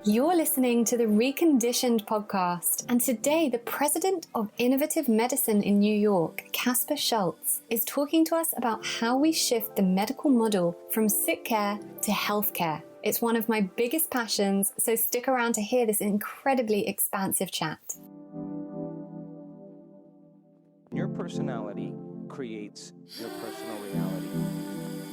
You're listening to the Reconditioned podcast, and today the president of innovative medicine in New York, Caspar Szulc, is talking to us about how we shift the medical model from sick care to healthcare. It's one of my biggest passions, so stick around to hear this incredibly expansive chat. Your personality creates your personal reality.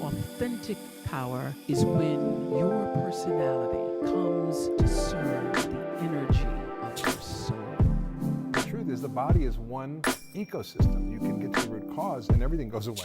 Authentic power is when your personality comes to serve the energy of your soul. The truth is the body is one ecosystem. You can get to the root cause and everything goes away.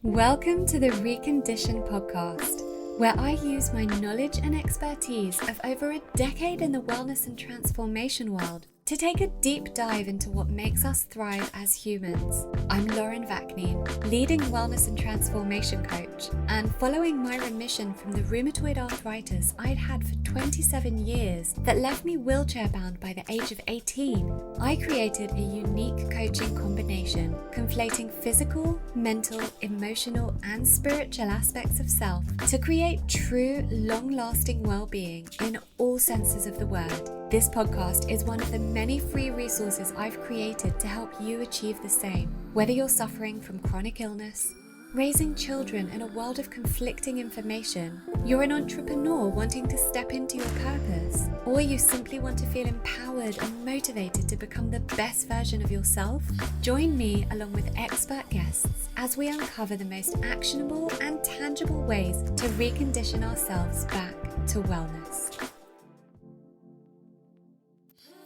Welcome to the Reconditioned podcast, where I use my knowledge and expertise of over a decade in the wellness and transformation world to take a deep dive into what makes us thrive as humans. I'm Lauren Vaknin, leading wellness and transformation coach, and following my remission from the rheumatoid arthritis I'd had for 27 years that left me wheelchair bound by the age of 18, I created a unique coaching combination, conflating physical, mental, emotional, and spiritual aspects of self to create true, long-lasting well-being in all senses of the word. This podcast is one of the many free resources I've created to help you achieve the same. Whether you're suffering from chronic illness, raising children in a world of conflicting information, you're an entrepreneur wanting to step into your purpose, or you simply want to feel empowered and motivated to become the best version of yourself, join me along with expert guests as we uncover the most actionable and tangible ways to recondition ourselves back to wellness.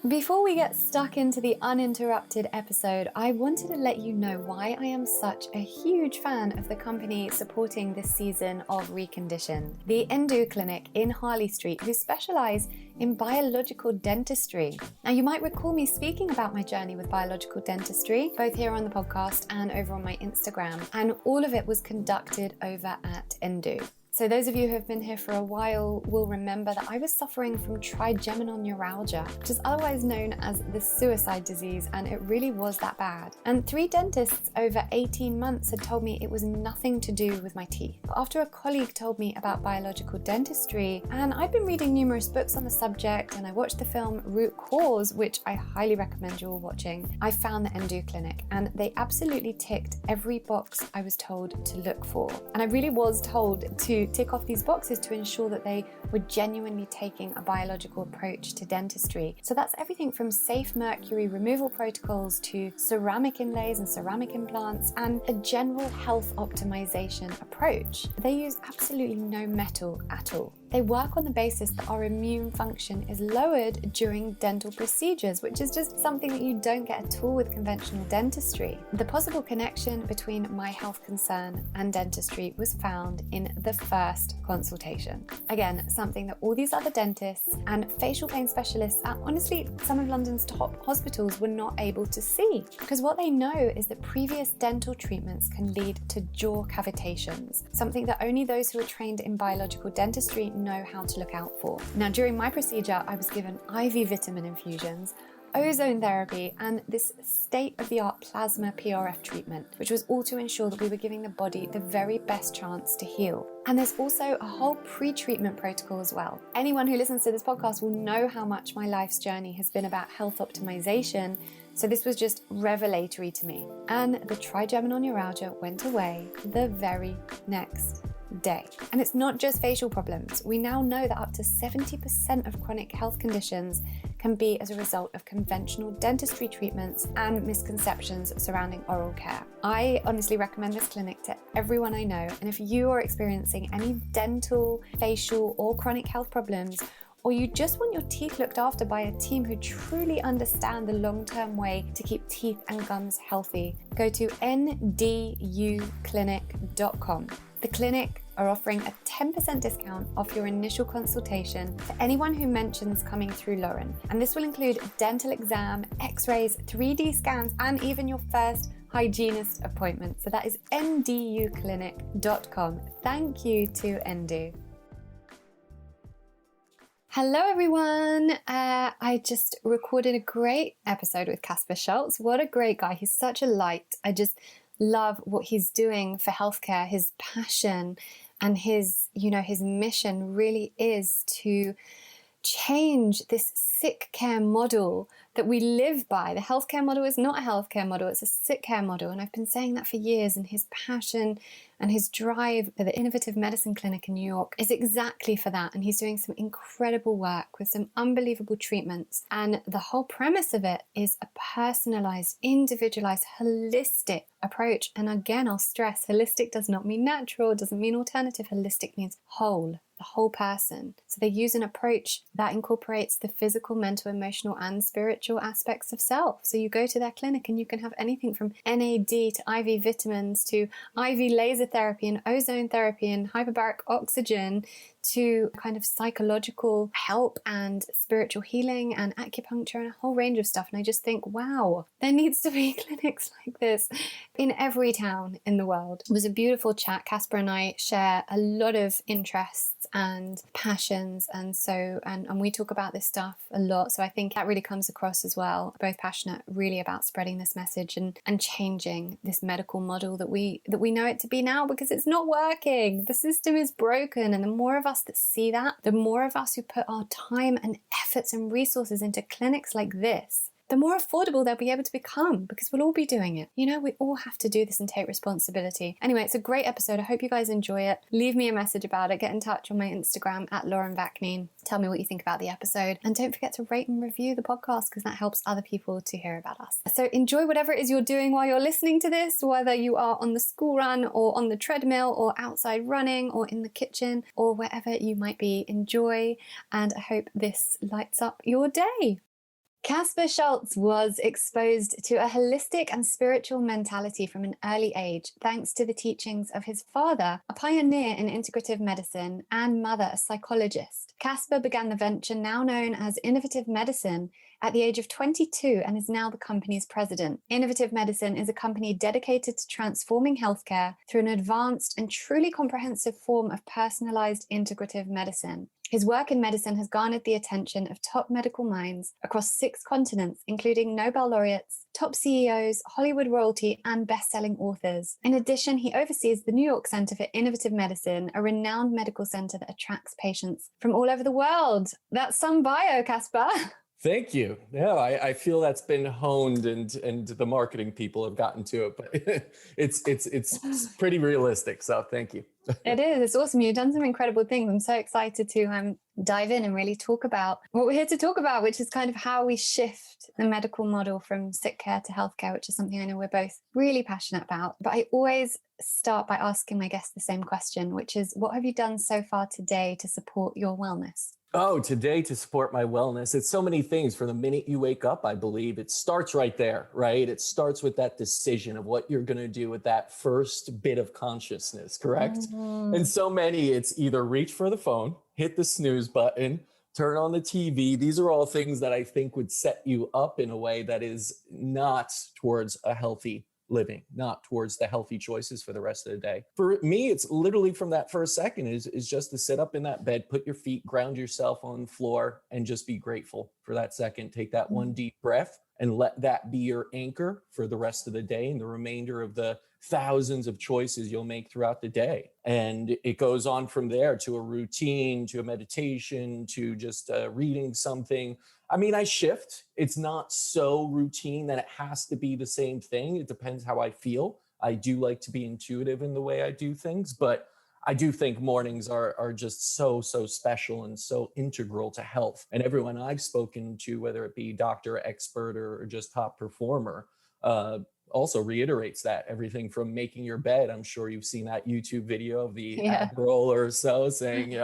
Before we get stuck into the uninterrupted episode, I wanted to let you know why I am such a huge fan of the company supporting this season of Reconditioned, the Endo Clinic in Harley Street, who specialize in biological dentistry. Now, you might recall me speaking about my journey with biological dentistry, both here on the podcast and over on my Instagram, and all of it was conducted over at Endo. So those of you who have been here for a while will remember that I was suffering from trigeminal neuralgia, which is otherwise known as the suicide disease, and it really was that bad. And 3 dentists over 18 months had told me it was nothing to do with my teeth. But after a colleague told me about biological dentistry, and I've been reading numerous books on the subject, and I watched the film Root Cause, which I highly recommend you all watching, I found the Endo Clinic, and they absolutely ticked every box I was told to look for. And I really was told to tick off these boxes to ensure that they were genuinely taking a biological approach to dentistry. So that's everything from safe mercury removal protocols to ceramic inlays and ceramic implants and a general health optimization approach. They use absolutely no metal at all. They work on the basis that our immune function is lowered during dental procedures, which is just something that you don't get at all with conventional dentistry. The possible connection between my health concern and dentistry was found in the first consultation. Again, something that all these other dentists and facial pain specialists at honestly some of London's top hospitals were not able to see. Because what they know is that previous dental treatments can lead to jaw cavitations, something that only those who are trained in biological dentistry know how to look out for. Now, during my procedure, I was given IV vitamin infusions, ozone therapy, and this state-of-the-art plasma PRF treatment, which was all to ensure that we were giving the body the very best chance to heal. And there's also a whole pre-treatment protocol as well. Anyone who listens to this podcast will know how much my life's journey has been about health optimization, so this was just revelatory to me. And the trigeminal neuralgia went away the very next day. And it's not just facial problems. We now know that up to 70% of chronic health conditions can be as a result of conventional dentistry treatments and misconceptions surrounding oral care. I honestly recommend this clinic to everyone I know, and if you are experiencing any dental, facial, or chronic health problems, or you just want your teeth looked after by a team who truly understand the long-term way to keep teeth and gums healthy, go to nduclinic.com. The clinic are offering a 10% discount off your initial consultation for anyone who mentions coming through Lauren. And this will include a dental exam, x-rays, 3D scans, and even your first hygienist appointment. So that is nduclinic.com. Thank you to Endo. Hello everyone! I just recorded a great episode with Caspar Szulc. What a great guy. He's such a light. I just love what he's doing for healthcare. His passion and his mission really is to change this sick care model that we live by. The healthcare model is not a healthcare model, it's a sick care model. And I've been saying that for years, and his passion and his drive for the Innovative Medicine Clinic in New York is exactly for that. And he's doing some incredible work with some unbelievable treatments. And the whole premise of it is a personalized, individualized, holistic approach. And again, I'll stress, holistic does not mean natural, doesn't mean alternative. Holistic means whole, the whole person. So they use an approach that incorporates the physical, mental, emotional, and spiritual aspects of self. So you go to their clinic and you can have anything from NAD to IV vitamins to IV laser therapy and ozone therapy and hyperbaric oxygen to kind of psychological help and spiritual healing and acupuncture and a whole range of stuff. And I just think, wow, there needs to be clinics like this in every town in the world. It was a beautiful chat. Caspar and I share a lot of interests and passions, and we talk about this stuff a lot. So I think that really comes across as well. Both passionate really about spreading this message and changing this medical model that we know it to be now, because it's not working. The system is broken, and the more of us that see that, the more of us who put our time and efforts and resources into clinics like this, the more affordable they'll be able to become, because we'll all be doing it. You know, we all have to do this and take responsibility. Anyway, it's a great episode. I hope you guys enjoy it. Leave me a message about it. Get in touch on my Instagram at Lauren Vaknin. Tell me what you think about the episode. And don't forget to rate and review the podcast, because that helps other people to hear about us. So enjoy whatever it is you're doing while you're listening to this, whether you are on the school run or on the treadmill or outside running or in the kitchen or wherever you might be. Enjoy. And I hope this lights up your day. Caspar Szulc was exposed to a holistic and spiritual mentality from an early age, thanks to the teachings of his father, a pioneer in integrative medicine, and mother, a psychologist. Caspar began the venture now known as Innovative Medicine at the age of 22 and is now the company's president. Innovative Medicine is a company dedicated to transforming healthcare through an advanced and truly comprehensive form of personalized integrative medicine. His work in medicine has garnered the attention of top medical minds across 6 continents, including Nobel laureates, top CEOs, Hollywood royalty, and best-selling authors. In addition, he oversees the New York Center for Innovative Medicine, a renowned medical center that attracts patients from all over the world. That's some bio, Caspar. Thank you. Yeah, I feel that's been honed and the marketing people have gotten to it, but it's pretty realistic. So thank you. It is. It's awesome. You've done some incredible things. I'm so excited to dive in and really talk about what we're here to talk about, which is kind of how we shift the medical model from sick care to healthcare, which is something I know we're both really passionate about. But I always start by asking my guests the same question, which is, what have you done so far today to support your wellness? Oh, today to support my wellness, it's so many things. From the minute you wake up, I believe it starts right there, right? It starts with that decision of what you're going to do with that first bit of consciousness, correct? Mm-hmm. And so many, it's either reach for the phone, hit the snooze button, turn on the TV. These are all things that I think would set you up in a way that is not towards a healthy living, not towards the healthy choices for the rest of the day. For me, it's literally from that first second is just to sit up in that bed, put your feet, ground yourself on the floor, and just be grateful for that second. Take that one deep breath and let that be your anchor for the rest of the day and the remainder of the thousands of choices you'll make throughout the day. And it goes on from there to a routine, to a meditation, to just reading something. I mean, I shift. It's not so routine that it has to be the same thing. It depends how I feel. I do like to be intuitive in the way I do things, but I do think mornings are just so special and so integral to health. And everyone I've spoken to, whether it be doctor, expert, or just top performer, also reiterates that. Everything from making your bed. I'm sure you've seen that YouTube video of the ab roller or so saying,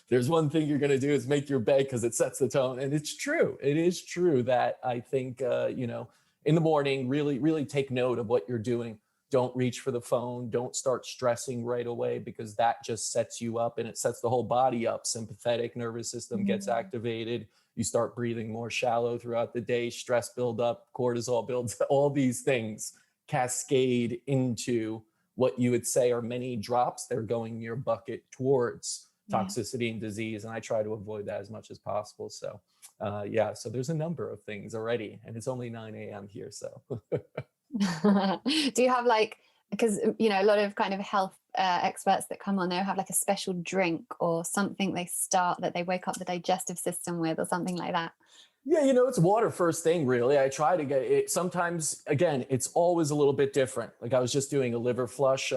there's one thing you're going to do is make your bed because it sets the tone. And it's true. It is true that I think, in the morning, really take note of what you're doing. Don't reach for the phone. Don't start stressing right away, because that just sets you up and it sets the whole body up. Sympathetic nervous system gets activated. You start breathing more shallow throughout the day, stress build up, cortisol builds, all these things cascade into what you would say are many drops. They're going in your bucket towards toxicity and disease. And I try to avoid that as much as possible. So so there's a number of things already, and it's only 9 a.m. here. So do you have like because, you know, a lot of kind of health experts that come on, they'll have like a special drink or something they start that they wake up the digestive system with or something like that. Yeah, you know, it's water first thing, really. I try to get it. Sometimes, again, it's always a little bit different. Like I was just doing a liver flush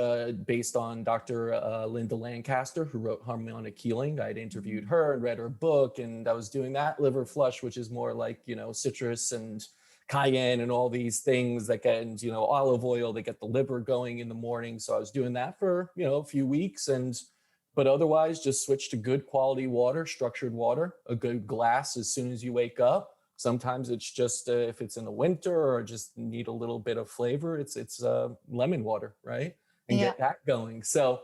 based on Dr. Linda Lancaster, who wrote Harmonic Healing. I'd interviewed her and read her book, and I was doing that liver flush, which is more like, you know, citrus and cayenne and all these things that get, and, you know, olive oil, they get the liver going in the morning. So I was doing that for, you know, a few weeks, but otherwise just switch to good quality water, structured water, a good glass as soon as you wake up. Sometimes it's just, if it's in the winter or just need a little bit of flavor, it's lemon water, right? And get that going. So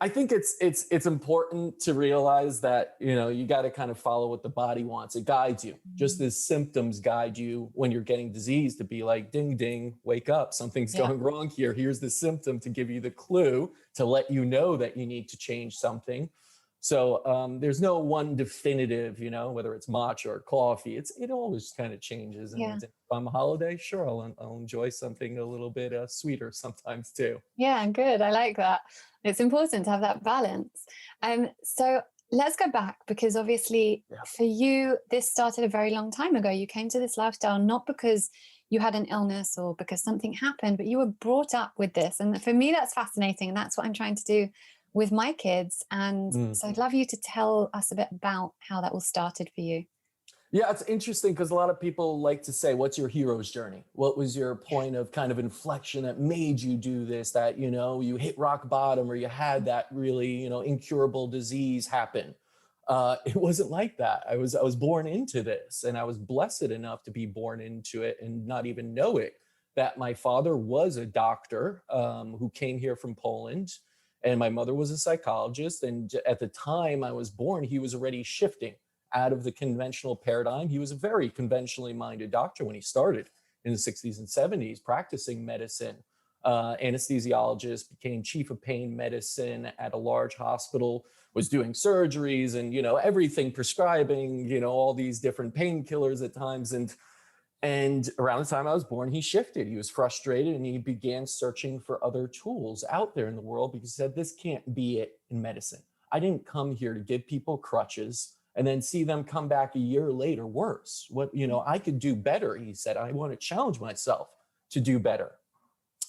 I think it's important to realize that, you know, you got to kind of follow what the body wants. It guides you, just as symptoms guide you when you're getting disease, to be like, ding, ding, wake up, something's going wrong here. Here's the symptom to give you the clue to let you know that you need to change something. So there's no one definitive, you know, whether it's matcha or coffee, it always kind of changes. And if I'm a holiday, sure, I'll enjoy something a little bit sweeter sometimes too. Yeah, good. I like that. It's important to have that balance. So let's go back, because obviously for you, this started a very long time ago. You came to this lifestyle not because you had an illness or because something happened, but you were brought up with this. And for me, that's fascinating. And that's what I'm trying to do with my kids. And so I'd love you to tell us a bit about how that all started for you. Yeah, it's interesting because a lot of people like to say, what's your hero's journey? What was your point of kind of inflection that made you do this, that, you know, you hit rock bottom or you had that really, you know, incurable disease happen? It wasn't like that. I was born into this, and I was blessed enough to be born into it and not even know it, that my father was a doctor who came here from Poland, and my mother was a psychologist. And at the time I was born, he was already shifting out of the conventional paradigm. He was a very conventionally minded doctor when he started in the 60s and 70s, practicing medicine. Anesthesiologist, became chief of pain medicine at a large hospital, was doing surgeries and, you know, everything, prescribing, you know, all these different painkillers at times. And around the time I was born, he shifted. He was frustrated and he began searching for other tools out there in the world, because he said, this can't be it in medicine. I didn't come here to give people crutches and then see them come back a year later worse. What, you know, I could do better. He said, I want to challenge myself to do better.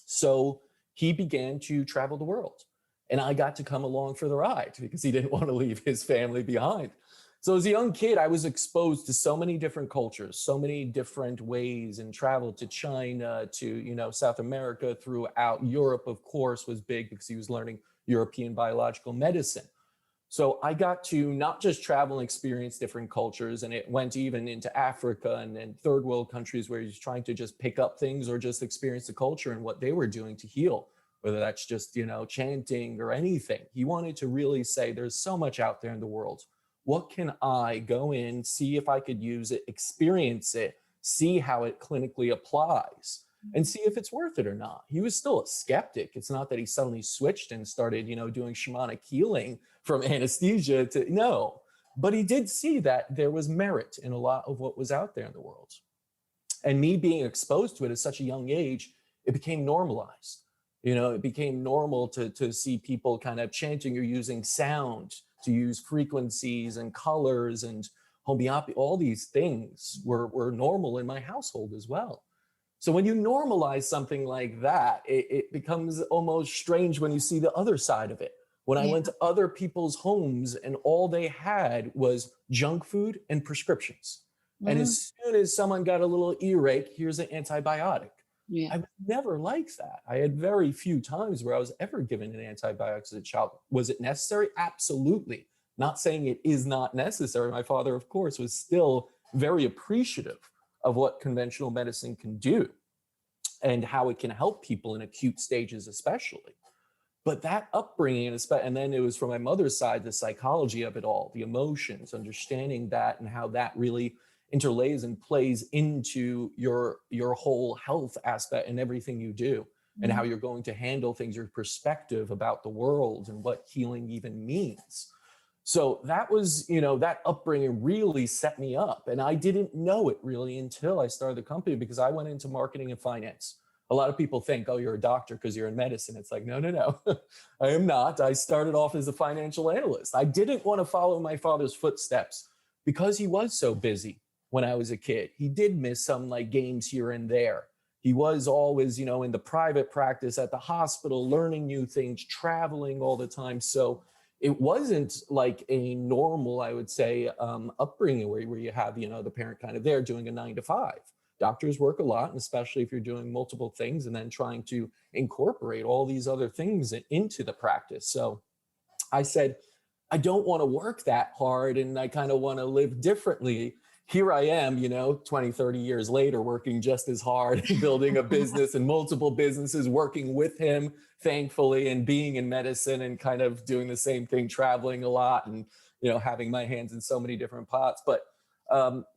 So he began to travel the world, and I got to come along for the ride because he didn't want to leave his family behind. So as a young kid, I was exposed to so many different cultures, so many different ways, and traveled to China, to, you know, South America, throughout Europe, of course, was big because he was learning European biological medicine. So I got to not just travel and experience different cultures, and it went even into Africa and third world countries where he's trying to just pick up things or just experience the culture and what they were doing to heal, whether that's just, you know, chanting or anything. He wanted to really say, there's so much out there in the world. What can I go in, see if I could use it, experience it, see how it clinically applies, and see if it's worth it or not. He was still a skeptic. It's not that he suddenly switched and started, you know, doing shamanic healing from anesthesia to, no, but he did see that there was merit in a lot of what was out there in the world. And me being exposed to it at such a young age, it became normalized. You know, it became normal to see people kind of chanting or using sound, to use frequencies and colors and homeopathy. All these things were normal in my household as well. So when you normalize something like that, it becomes almost strange when you see the other side of it. When I went to other people's homes and all they had was junk food and prescriptions. And as soon as someone got a little earache, here's an antibiotic. I was never like that. I had very few times where I was ever given an antibiotic as a child. Was it necessary? Absolutely. Not saying it is not necessary. My father, of course, was still very appreciative of what conventional medicine can do and how it can help people in acute stages, especially. But that upbringing, and then it was from my mother's side, the psychology of it all, the emotions, understanding that and how that really interlays and plays into your whole health aspect and everything you do, and how you're going to handle things, your perspective about the world and what healing even means. So that was, you know, that upbringing really set me up. And I didn't know it really until I started the company, because I went into marketing and finance. a lot of people think, oh, you're a doctor because you're in medicine. It's like, no, no, no, I am not. I started off as a financial analyst. I didn't want to follow my father's footsteps because he was so busy when I was a kid. He did miss some like games here and there. He was always, you know, in the private practice at the hospital, learning new things, traveling all the time. So it wasn't like a normal, I would say, upbringing where you have, you know, the parent kind of there doing a 9-to-5. Doctors work a lot, and especially if you're doing multiple things and then trying to incorporate all these other things into the practice. So I said, I don't want to work that hard, and I kind of want to live differently. Here I am, you know, 20, 30 years later, working just as hard, building a business and multiple businesses, working with him, thankfully, and being in medicine and kind of doing the same thing, traveling a lot and, you know, having my hands in so many different pots. But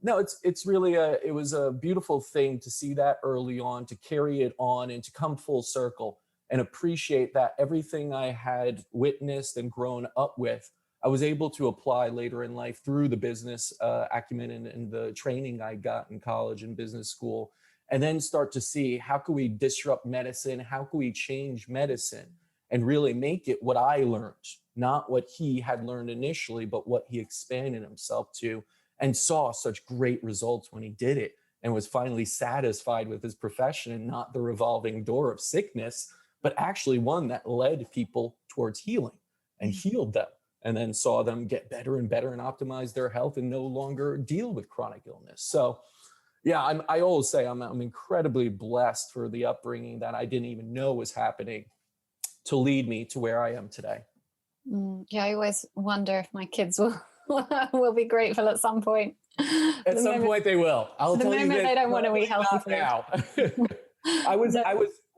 no, it's really it was a beautiful thing to see that early on, to carry it on and to come full circle and appreciate that everything I had witnessed and grown up with, I was able to apply later in life through the business acumen and the training I got in college and business school, and then start to see how can we disrupt medicine? How can we change medicine and really make it what I learned, not what he had learned initially, but what he expanded himself to, and saw such great results when he did it and was finally satisfied with his profession and not the revolving door of sickness, but actually one that led people towards healing and healed them, and then saw them get better and better and optimize their health and no longer deal with chronic illness. So yeah, I always say I'm incredibly blessed for the upbringing that I didn't even know was happening to lead me to where I am today. Yeah, I always wonder if my kids will be grateful at some point. At some point they will. I'll tell you the moment they don't want to eat healthy food. Now.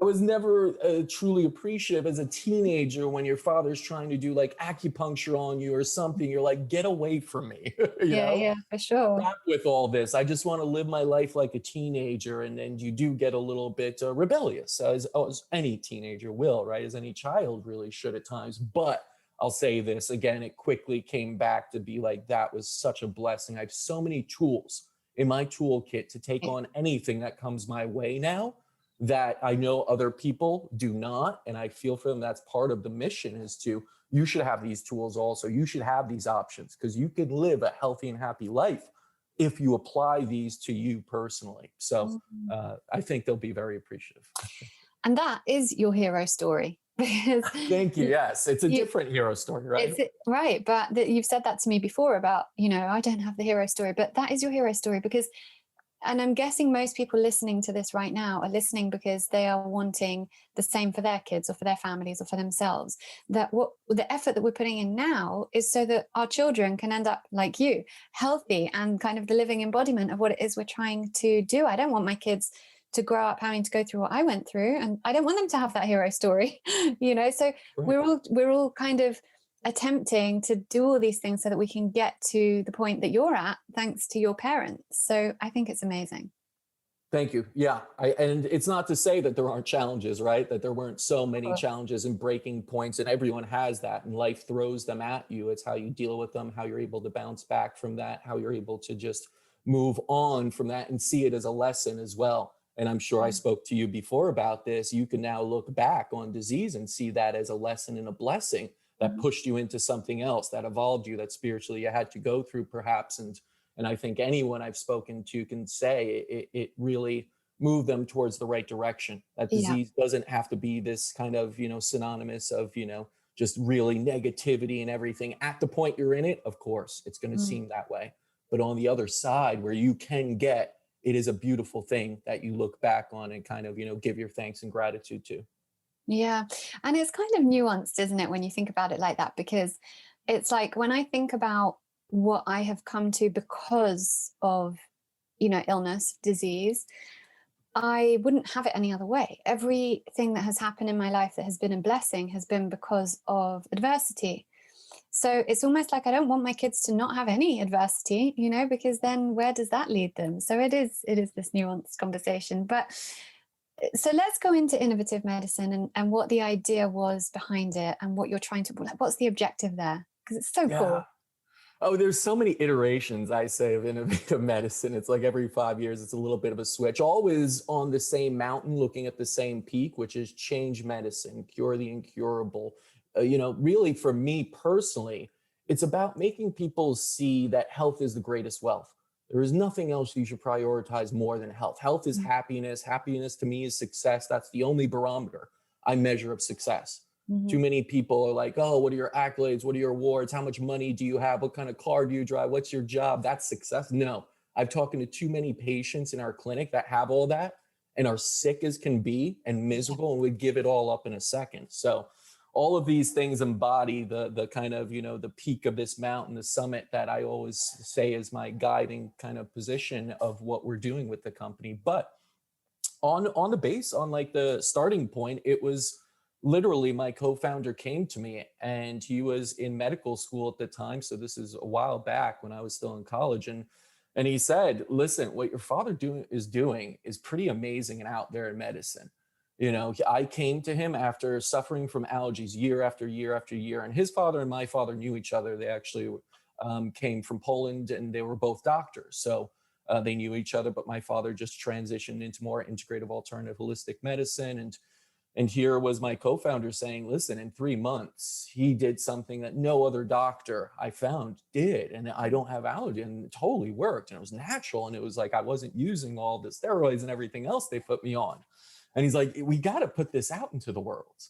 I was never truly appreciative as a teenager when your father's trying to do like acupuncture on you or something. You're like, get away from me. Yeah, for sure. Stop with all this. I just want to live my life like a teenager. And you do get a little bit rebellious, as any teenager will, right? As any child really should at times. But I'll say this again, it quickly came back to be like, that was such a blessing. I have so many tools in my toolkit to take on anything that comes my way now that I know other people do not. And I feel for them, that's part of the mission, is to, you should have these tools also. You should have these options because you can live a healthy and happy life if you apply these to you personally. So I think they'll be very appreciative. And that is your hero story. Thank you. Yes, it's a different hero story, right? Right. But you've said that to me before about, you know, I don't have the hero story, but that is your hero story because, and I'm guessing most people listening to this right now are listening because they are wanting the same for their kids or for their families or for themselves. That what the effort that we're putting in now is so that our children can end up like you, healthy and kind of the living embodiment of what it is we're trying to do. I don't want my kids to grow up having to go through what I went through, and I don't want them to have that hero story, you know. So right. we're all kind of attempting to do all these things so that we can get to the point that you're at, thanks to your parents. So I think it's amazing. Thank you. Yeah. And it's not to say that there aren't challenges, right? That there weren't so many challenges and breaking points, and everyone has that, and life throws them at you. It's how you deal with them, how you're able to bounce back from that, how you're able to just move on from that and see it as a lesson as well. And I'm sure I spoke to you before about this. You can now look back on disease and see that as a lesson and a blessing that pushed you into something else, that evolved you, that spiritually you had to go through perhaps. And I think anyone I've spoken to can say it really moved them towards the right direction. That disease doesn't have to be this kind of, you know, synonymous of, you know, just really negativity and everything. At the point you're in it, of course, it's going to seem that way. But on the other side, where you can get, it is a beautiful thing that you look back on and kind of, you know, give your thanks and gratitude to. Yeah. And it's kind of nuanced, isn't it, when you think about it like that? Because it's like when I think about what I have come to because of, you know, illness, disease, I wouldn't have it any other way. Everything that has happened in my life that has been a blessing has been because of adversity. So it's almost like I don't want my kids to not have any adversity, you know, because then where does that lead them? So it is this nuanced conversation. But so let's go into innovative medicine and what the idea was behind it and what you're trying to, what's the objective there? Because it's so cool. Oh, there's so many iterations, I say, of innovative medicine. It's like every 5 years, it's a little bit of a switch, always on the same mountain, looking at the same peak, which is change medicine, cure the incurable. Really for me personally, it's about making people see that health is the greatest wealth. There is nothing else you should prioritize more than health. Health is happiness. Happiness to me is success. That's the only barometer I measure of success. Too many people are like, oh, what are your accolades? What are your awards? How much money do you have? What kind of car do you drive? What's your job? That's success. No, I've talked to too many patients in our clinic that have all that and are sick as can be and miserable and would give it all up in a second. So all of these things embody the kind of, the peak of this mountain, the summit that I always say is my guiding kind of position of what we're doing with the company. But on the base, on like the starting point, it was literally my co-founder came to me and he was in medical school at the time. So this is a while back when I was still in college. And he said, listen, what your father is doing is pretty amazing and out there in medicine. I came to him after suffering from allergies year after year after year. And his father and my father knew each other. They actually came from Poland and they were both doctors. So they knew each other, but my father just transitioned into more integrative alternative holistic medicine. And here was my co-founder saying, listen, in 3 months, he did something that no other doctor I found did. And I don't have allergy, and it totally worked. And it was natural. And it was like, I wasn't using all the steroids and everything else they put me on. And he's like, we got to put this out into the world.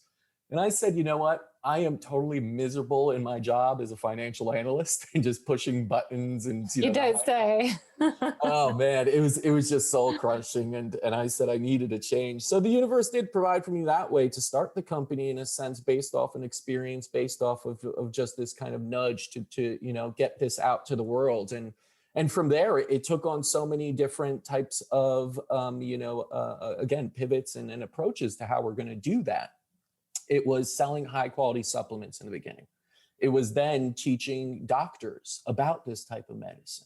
And I said, you know what? I am totally miserable in my job as a financial analyst and just pushing buttons and you don't say. Oh man, it was just soul crushing. And I said I needed a change. So the universe did provide for me that way to start the company, in a sense, based off an experience, based off of just this kind of nudge to get this out to the world. And from there, it took on so many different types of, again, pivots and approaches to how we're going to do that. It was selling high quality supplements in the beginning. It was then teaching doctors about this type of medicine.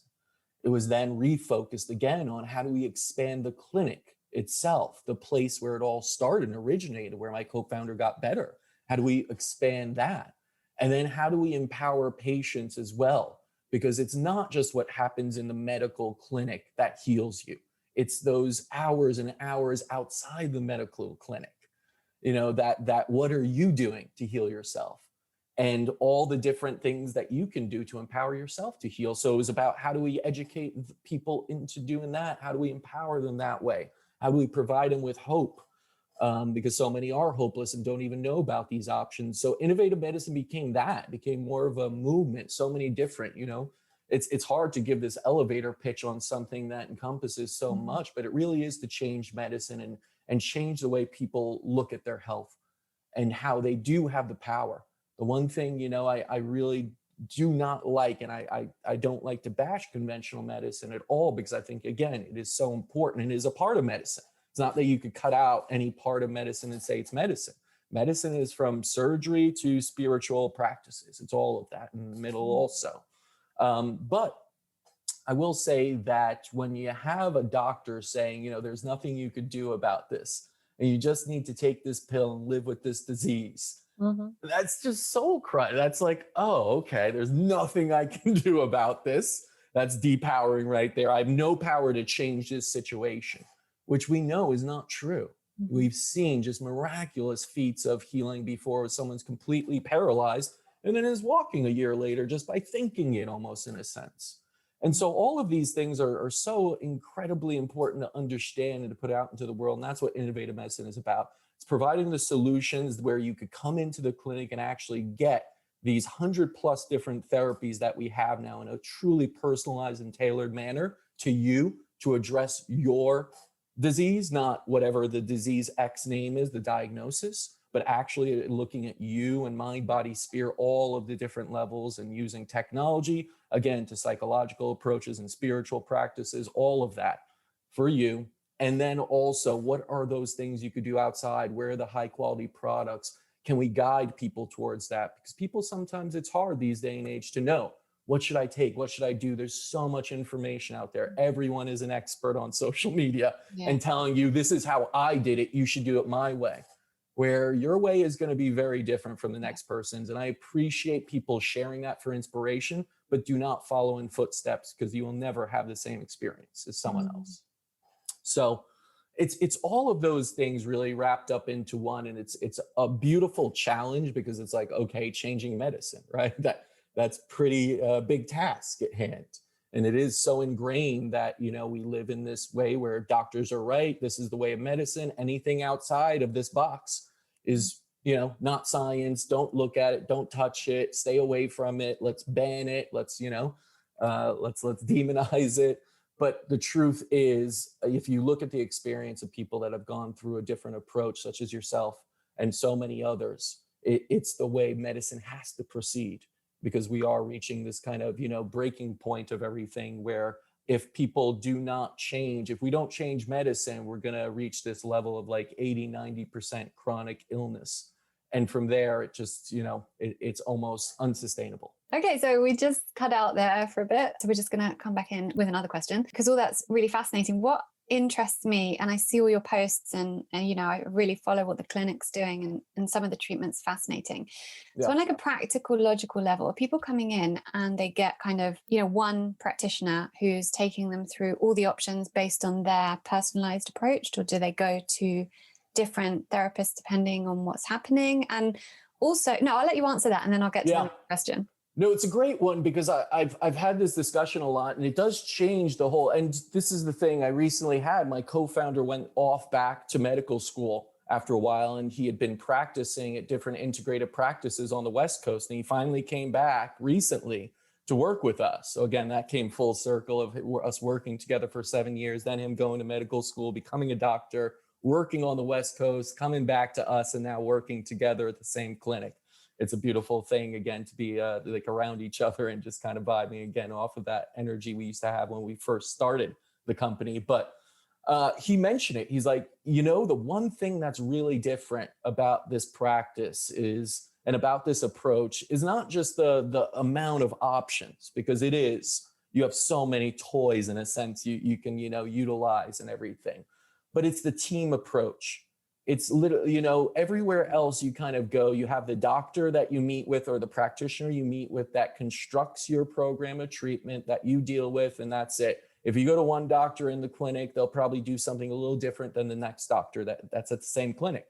It was then refocused again on how do we expand the clinic itself, the place where it all started and originated, where my co-founder got better. How do we expand that? And then how do we empower patients as well? Because it's not just what happens in the medical clinic that heals you. It's those hours and hours outside the medical clinic. That what are you doing to heal yourself? And all the different things that you can do to empower yourself to heal. So it was about how do we educate people into doing that? How do we empower them that way? How do we provide them with hope? Because so many are hopeless and don't even know about these options. So innovative medicine became more of a movement, so many different, it's hard to give this elevator pitch on something that encompasses so much, but it really is to change medicine and change the way people look at their health and how they do have the power. The one thing, I really do not like, and I don't like to bash conventional medicine at all, because I think, again, it is so important and is a part of medicine. It's not that you could cut out any part of medicine and say it's medicine. Medicine is from surgery to spiritual practices. It's all of that in the middle also. But I will say that when you have a doctor saying, there's nothing you could do about this, and you just need to take this pill and live with this disease, that's just soul crushing. That's like, oh, okay, there's nothing I can do about this. That's depowering right there. I have no power to change this situation, which we know is not true. We've seen just miraculous feats of healing before someone's completely paralyzed and then is walking a year later just by thinking it, almost, in a sense. And so all of these things are so incredibly important to understand and to put out into the world. And that's what innovative medicine is about. It's providing the solutions where you could come into the clinic and actually get these 100+ different therapies that we have now in a truly personalized and tailored manner to you to address your disease, not whatever the disease X name is, the diagnosis, but actually looking at you and mind, body, spirit, all of the different levels, and using technology, again, to psychological approaches and spiritual practices, all of that for you. And then also, what are those things you could do outside? Where are the high quality products? Can we guide people towards that? Because people, sometimes it's hard these day and age to know, what should I take? What should I do? There's so much information out there. Everyone is an expert on social media and telling you, this is how I did it. You should do it my way. Where your way is going to be very different from the next person's. And I appreciate people sharing that for inspiration, but do not follow in footsteps, because you will never have the same experience as someone else. So it's all of those things really wrapped up into one, and it's a beautiful challenge, because it's like, okay, changing medicine, right? That's pretty big task at hand. And it is so ingrained that, you know, we live in this way where doctors are right. This is the way of medicine. Anything outside of this box is, you know, not science. Don't look at it. Don't touch it. Stay away from it. Let's ban it. Let's, you know, let's demonize it. But the truth is, if you look at the experience of people that have gone through a different approach, such as yourself and so many others, it's the way medicine has to proceed, because we are reaching this kind of, you know, breaking point of everything, where if people do not change, if we don't change medicine, we're going to reach this level of like 80-90% chronic illness. And from there, it just, you know, it's almost unsustainable. Okay, so we just cut out there for a bit. So we're just going to come back in with another question, because all that's really fascinating. What interests me, and I see all your posts, and you know, I really follow what the clinic's doing, and some of the treatments fascinating. So on like a practical, logical level, are people coming in and they get kind of, you know, one practitioner who's taking them through all the options based on their personalized approach, or do they go to different therapists depending on what's happening? And also, no, I'll let you answer that, and then I'll get to the next question. No, it's a great one, because I've had this discussion a lot, and it does change the whole, and this is the thing I recently had. My co-founder went off back to medical school after a while, and he had been practicing at different integrative practices on the West Coast. And he finally came back recently to work with us. So again, that came full circle of us working together for 7 years, then him going to medical school, becoming a doctor, working on the West Coast, coming back to us, and now working together at the same clinic. It's a beautiful thing, again, to be like around each other and just kind of vibing again off of that energy we used to have when we first started the company. But he mentioned it. He's like, you know, the one thing that's really different about this practice is, and about this approach, is not just the amount of options, because it is, you have so many toys in a sense you can, you know, utilize and everything, but it's the team approach. It's literally, you know, everywhere else you kind of go, you have the doctor that you meet with, or the practitioner you meet with, that constructs your program of treatment that you deal with, and that's it. If you go to one doctor in the clinic, they'll probably do something a little different than the next doctor that's at the same clinic.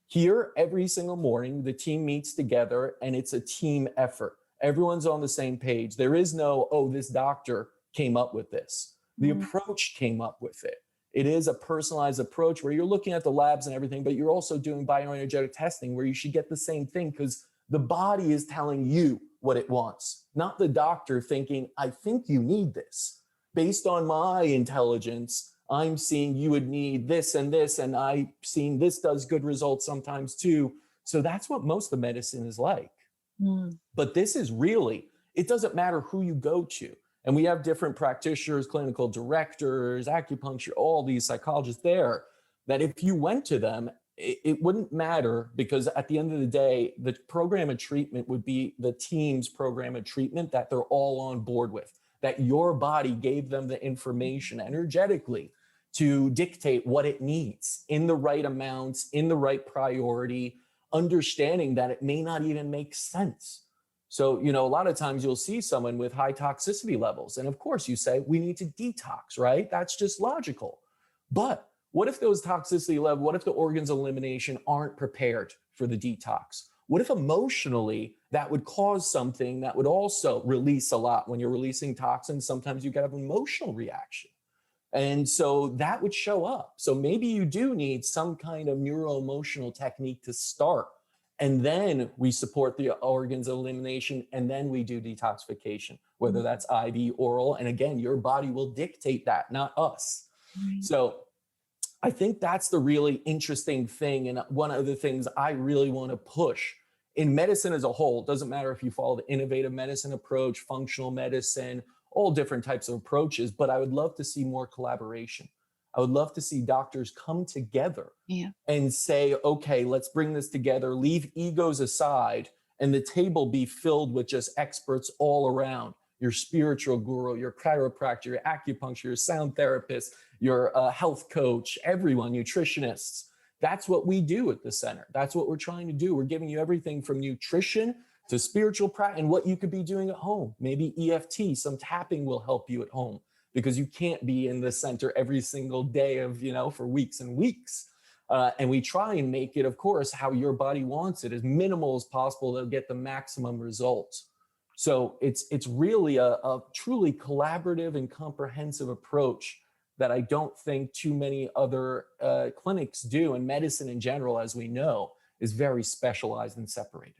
Here, every single morning, the team meets together, and it's a team effort. Everyone's on the same page. There is no, oh, this doctor came up with this. The approach came up with it. It is a personalized approach where you're looking at the labs and everything, but you're also doing bioenergetic testing where you should get the same thing, because the body is telling you what it wants, not the doctor thinking, I think you need this. Based on my intelligence, I'm seeing you would need this, and I've seen this does good results sometimes too. So that's what most of the medicine is like. But this is really, it doesn't matter who you go to. And we have different practitioners, clinical directors, acupuncture, all these psychologists there, that if you went to them, it wouldn't matter, because at the end of the day, the program of treatment would be the team's program of treatment that they're all on board with, that your body gave them the information energetically to dictate what it needs in the right amounts, in the right priority, understanding that it may not even make sense. So, you know, a lot of times you'll see someone with high toxicity levels. And of course you say, we need to detox, right? That's just logical. But what if those toxicity levels, what if the organs of elimination aren't prepared for the detox? What if emotionally that would cause something that would also release a lot? When you're releasing toxins, sometimes you can have an emotional reaction. And so that would show up. So maybe you do need some kind of neuro-emotional technique to start. And then we support the organs of elimination, and then we do detoxification, whether that's IV, oral. And again, your body will dictate that, not us. So I think that's the really interesting thing. And one of the things I really want to push in medicine as a whole, doesn't matter if you follow the innovative medicine approach, functional medicine, all different types of approaches, but I would love to see more collaboration. I would love to see doctors come together and say, okay, let's bring this together, leave egos aside, and the table be filled with just experts all around. Your spiritual guru, your chiropractor, your acupuncture, your sound therapist, your health coach, everyone, nutritionists. That's what we do at the center. That's what we're trying to do. We're giving you everything from nutrition to spiritual practice and what you could be doing at home. Maybe EFT, some tapping will help you at home because you can't be in the center every single day of, for weeks and weeks. And we try and make it, of course, how your body wants it, as minimal as possible to get the maximum results. So it's really a truly collaborative and comprehensive approach that I don't think too many other clinics do. And medicine in general, as we know, is very specialized and separated.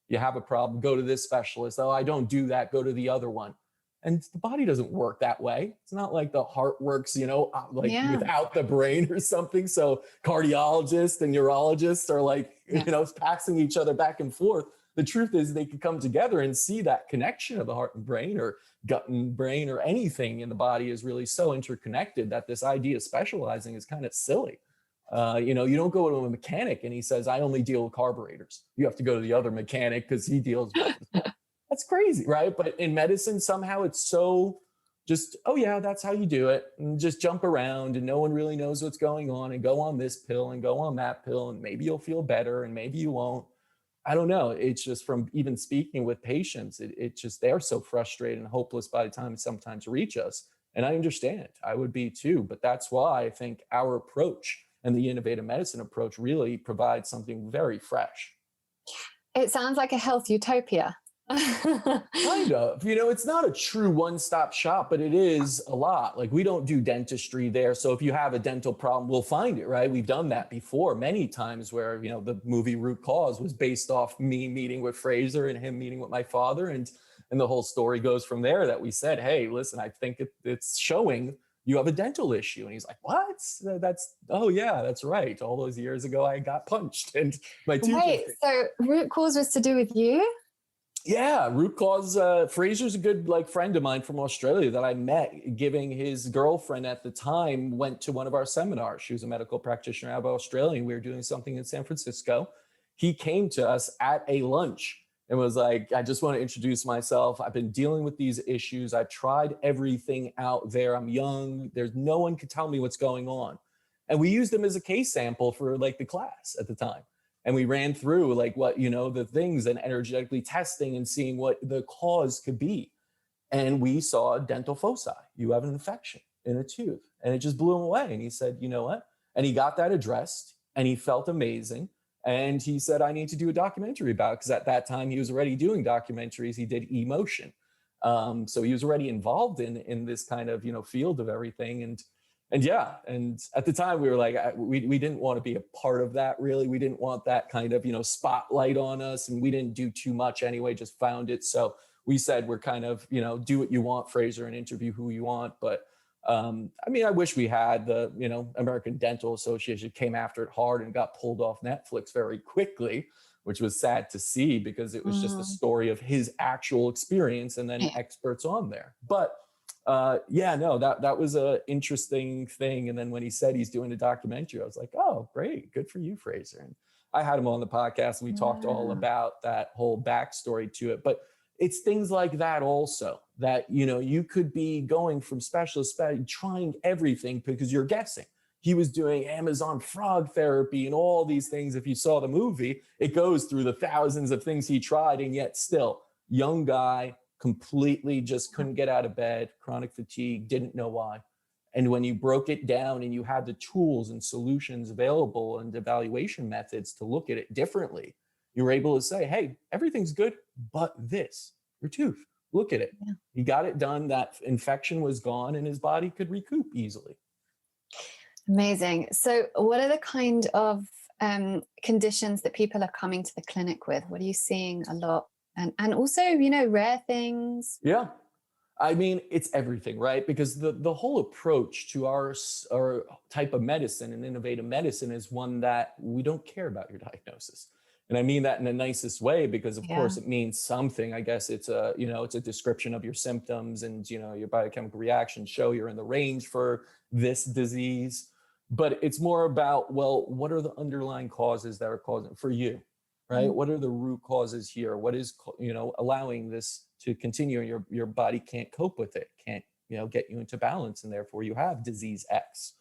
You have a problem, go to this specialist. Oh, I don't do that, go to the other one. And the body doesn't work that way. It's not like the heart works, without the brain or something. So cardiologists and neurologists are like, passing each other back and forth. The truth is they could come together and see that connection of the heart and brain, or gut and brain, or anything in the body is really so interconnected that this idea of specializing is kind of silly. You don't go to a mechanic and he says, I only deal with carburetors. You have to go to the other mechanic because he deals with That's crazy, right? But in medicine, somehow it's so just, oh yeah, that's how you do it. And just jump around and no one really knows what's going on, and go on this pill and go on that pill, and maybe you'll feel better and maybe you won't. I don't know. It's just from even speaking with patients, it just, they're so frustrated and hopeless by the time it sometimes reach us. And I understand, I would be too, but that's why I think our approach and the innovative medicine approach really provides something very fresh. It sounds like a health utopia. Kind of, it's not a true one-stop shop, but it is a lot. Like, we don't do dentistry there. So if you have a dental problem, we'll find it, right? We've done that before many times where, the movie Root Cause was based off me meeting with Fraser and him meeting with my father. And the whole story goes from there, that we said, hey, listen, I think it's showing you have a dental issue. And he's like, what? Oh yeah, that's right. All those years ago, I got punched and my tooth. Wait, so root cause was to do with you? Yeah, root cause. Fraser's a good friend of mine from Australia that I met, giving his girlfriend at the time went to one of our seminars. She was a medical practitioner out of Australia, and we were doing something in San Francisco. He came to us at a lunch and was like, I just want to introduce myself. I've been dealing with these issues. I've tried everything out there. I'm young. There's no one could tell me what's going on. And we used him as a case sample for the class at the time. And we ran through the things and energetically testing and seeing what the cause could be. And we saw dental foci. You have an infection in a tooth. And it just blew him away. And he said, you know what? And he got that addressed and he felt amazing. And he said, I need to do a documentary about it, because at that time he was already doing documentaries. He did Emotion. So he was already involved in this kind of, field of everything. And yeah, and at the time we were like, we didn't want to be a part of that, really. We didn't want that kind of, spotlight on us. And we didn't do too much anyway, just found it. So we said, we're kind of, do what you want, Fraser, and interview who you want. But I wish we had the, American Dental Association came after it hard and got pulled off Netflix very quickly, which was sad to see, because it was just a story of his actual experience and then experts on there. But that was a interesting thing. And then when he said he's doing a documentary, I was like, oh, great. Good for you, Fraser. And I had him on the podcast and we talked all about that whole backstory to it. But it's things like that also, that, you could be going from specialist, trying everything because you're guessing. He was doing Amazon frog therapy and all these things. If you saw the movie, it goes through the thousands of things he tried, and yet still, young guy, completely just couldn't get out of bed, chronic fatigue, didn't know why. And when you broke it down and you had the tools and solutions available and evaluation methods to look at it differently, you were able to say, hey, everything's good, but this, your tooth, look at it. Yeah. He got it done. That infection was gone and his body could recoup easily. Amazing. So what are the kind of conditions that people are coming to the clinic with? What are you seeing a lot? And also, rare things. Yeah. It's everything, right? Because the whole approach to our type of medicine and innovative medicine is one that we don't care about your diagnosis. And I mean that in the nicest way, because of course it means something. I guess it's a description of your symptoms and, your biochemical reactions show you're in the range for this disease. But it's more about, well, what are the underlying causes that are causing for you? Right? Mm-hmm. What are the root causes here? What is, allowing this to continue, and your body can't cope with it, can't, get you into balance, and therefore you have disease X.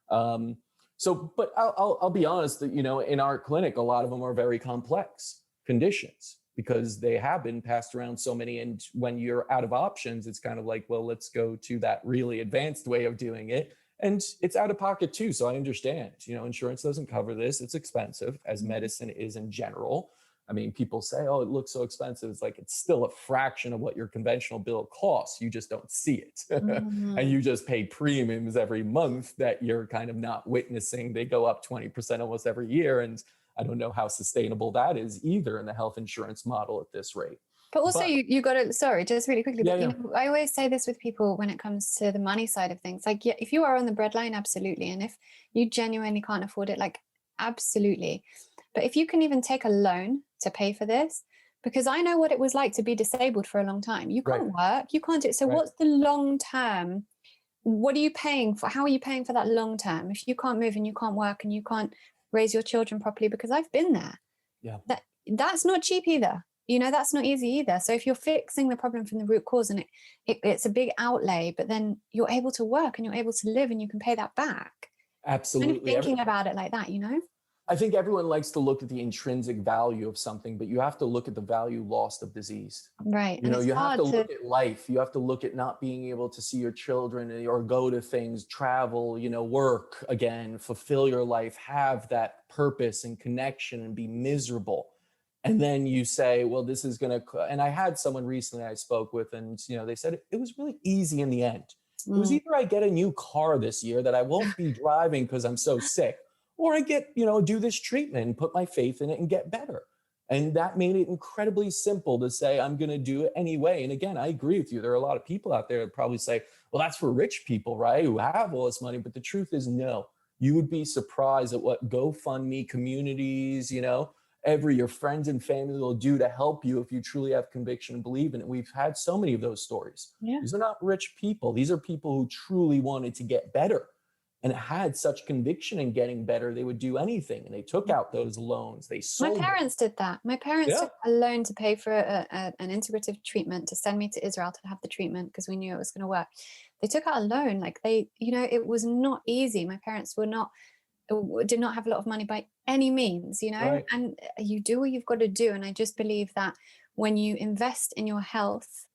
But I'll be honest that, in our clinic, a lot of them are very complex conditions. because they have been passed around so many. And when you're out of options, it's kind of like, well, let's go to that really advanced way of doing it. And it's out of pocket too. So I understand, insurance doesn't cover this. It's expensive, as medicine is in general. I mean, people say, oh, it looks so expensive. It's like, it's still a fraction of what your conventional bill costs. You just don't see it. And you just pay premiums every month that you're kind of not witnessing. They go up 20% almost every year. And I don't know how sustainable that is either in the health insurance model at this rate. But also you got to, sorry, just really quickly, but I always say this with people when it comes to the money side of things. Like, yeah, if you are on the breadline, absolutely. And if you genuinely can't afford it, like, absolutely. But if you can even take a loan to pay for this, because I know what it was like to be disabled for a long time. You can't work, you can't do it. So what's the long term? What are you paying for? How are you paying for that long term? If you can't move and you can't work and you can't raise your children properly, because I've been there. Yeah. That's not cheap either. That's not easy either. So if you're fixing the problem from the root cause and it's a big outlay, but then you're able to work and you're able to live and you can pay that back. Absolutely. Kind of thinking about it like that, I think everyone likes to look at the intrinsic value of something, but you have to look at the value lost of disease. Right. You have to look at life. You have to look at not being able to see your children or go to things, travel, work again, fulfill your life, have that purpose and connection and be miserable. And then you say, well, this is going to, and I had someone recently I spoke with, and, they said it was really easy in the end. It was either I get a new car this year that I won't be driving because I'm so sick, or I get, do this treatment and put my faith in it and get better. And that made it incredibly simple to say, I'm going to do it anyway. And again, I agree with you. There are a lot of people out there that probably say, well, that's for rich people, right? Who have all this money. But the truth is, no, you would be surprised at what GoFundMe communities, your friends and family will do to help you if you truly have conviction and believe in it. We've had so many of those stories. Yeah. These are not rich people. These are people who truly wanted to get better and had such conviction in getting better. They would do anything, and they took out those loans. They sold. My parents did that. My parents took a loan to pay for an integrative treatment to send me to Israel to have the treatment because we knew it was going to work. They took out a loan. Like it was not easy. My parents did not have a lot of money by any means, and you do what you've got to do. And I just believe that when you invest in your health,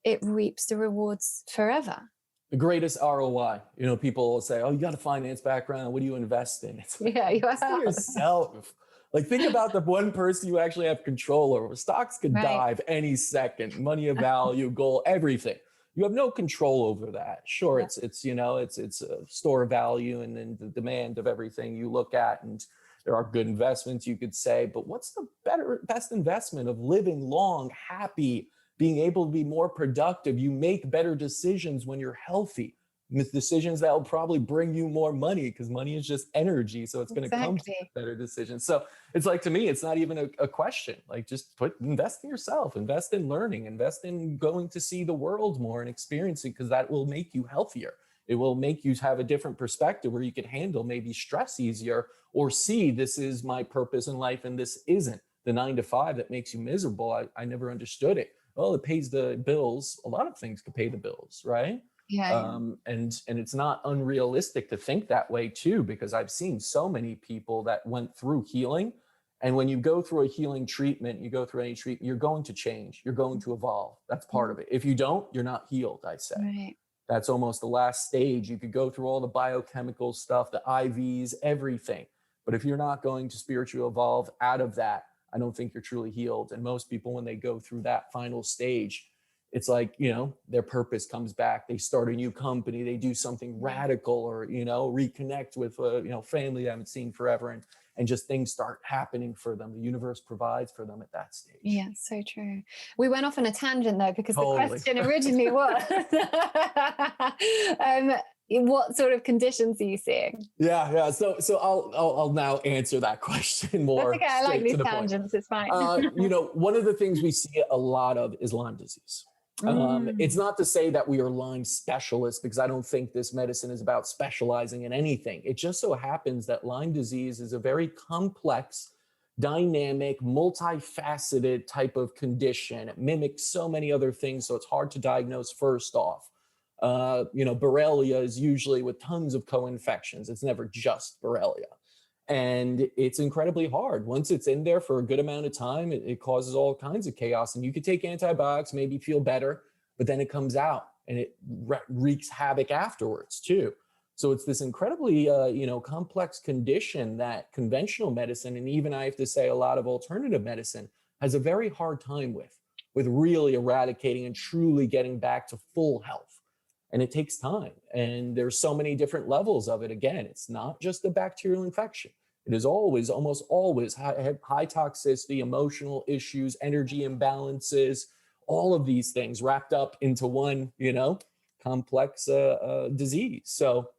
it reaps the rewards forever. The greatest ROI, people will say, oh, you got a finance background. What do you invest in? It's like, invest in yourself. Like, think about the one person you actually have control over. Stocks could dive any second, money of value, gold, everything. You have no control over that. Sure, it's a store of value and then the demand of everything you look at, and there are good investments you could say, but what's the best investment of living long, happy, being able to be more productive? You make better decisions when you're healthy. Decisions that will probably bring you more money, because money is just energy. So it's going to come to better decisions. So it's like, to me, it's not even a question. Like, just invest in yourself, invest in learning, invest in going to see the world more and experiencing, because that will make you healthier. It will make you have a different perspective where you can handle maybe stress easier, or see this is my purpose in life and this isn't the 9 to 5 that makes you miserable. I never understood it. Well, it pays the bills. A lot of things could pay the bills, right? Yeah. And it's not unrealistic to think that way too, because I've seen so many people that went through healing. And when you go through a healing treatment, you go through any treatment, you're going to change. You're going to evolve. That's part of it. If you don't, you're not healed, I say. Right. That's almost the last stage. You could go through all the biochemical stuff, the IVs, everything. But if you're not going to spiritually evolve out of that, I don't think you're truly healed. And most people, when they go through that final stage, it's like, their purpose comes back. They start a new company. They do something radical, or, reconnect with, family they haven't seen forever. And just things start happening for them. The universe provides for them at that stage. Yeah, so true. We went off on a tangent though, because the question originally was, what sort of conditions are you seeing? Yeah. So I'll now answer that question more. That's okay. I like these tangents. It's fine. One of the things we see a lot of is Lyme disease. It's not to say that we are Lyme specialists, because I don't think this medicine is about specializing in anything. It just so happens that Lyme disease is a very complex, dynamic, multifaceted type of condition. It mimics so many other things, so it's hard to diagnose first off. Borrelia is usually with tons of co-infections. It's never just Borrelia. And it's incredibly hard. Once it's in there for a good amount of time, it causes all kinds of chaos. And you could take antibiotics, maybe feel better, but then it comes out and it wreaks havoc afterwards too. So it's this incredibly, complex condition that conventional medicine, and even I have to say a lot of alternative medicine, has a very hard time with really eradicating and truly getting back to full health. And it takes time. And there's so many different levels of it. Again, it's not just a bacterial infection. It is always, almost always high toxicity, emotional issues, energy imbalances, all of these things wrapped up into one, complex disease. So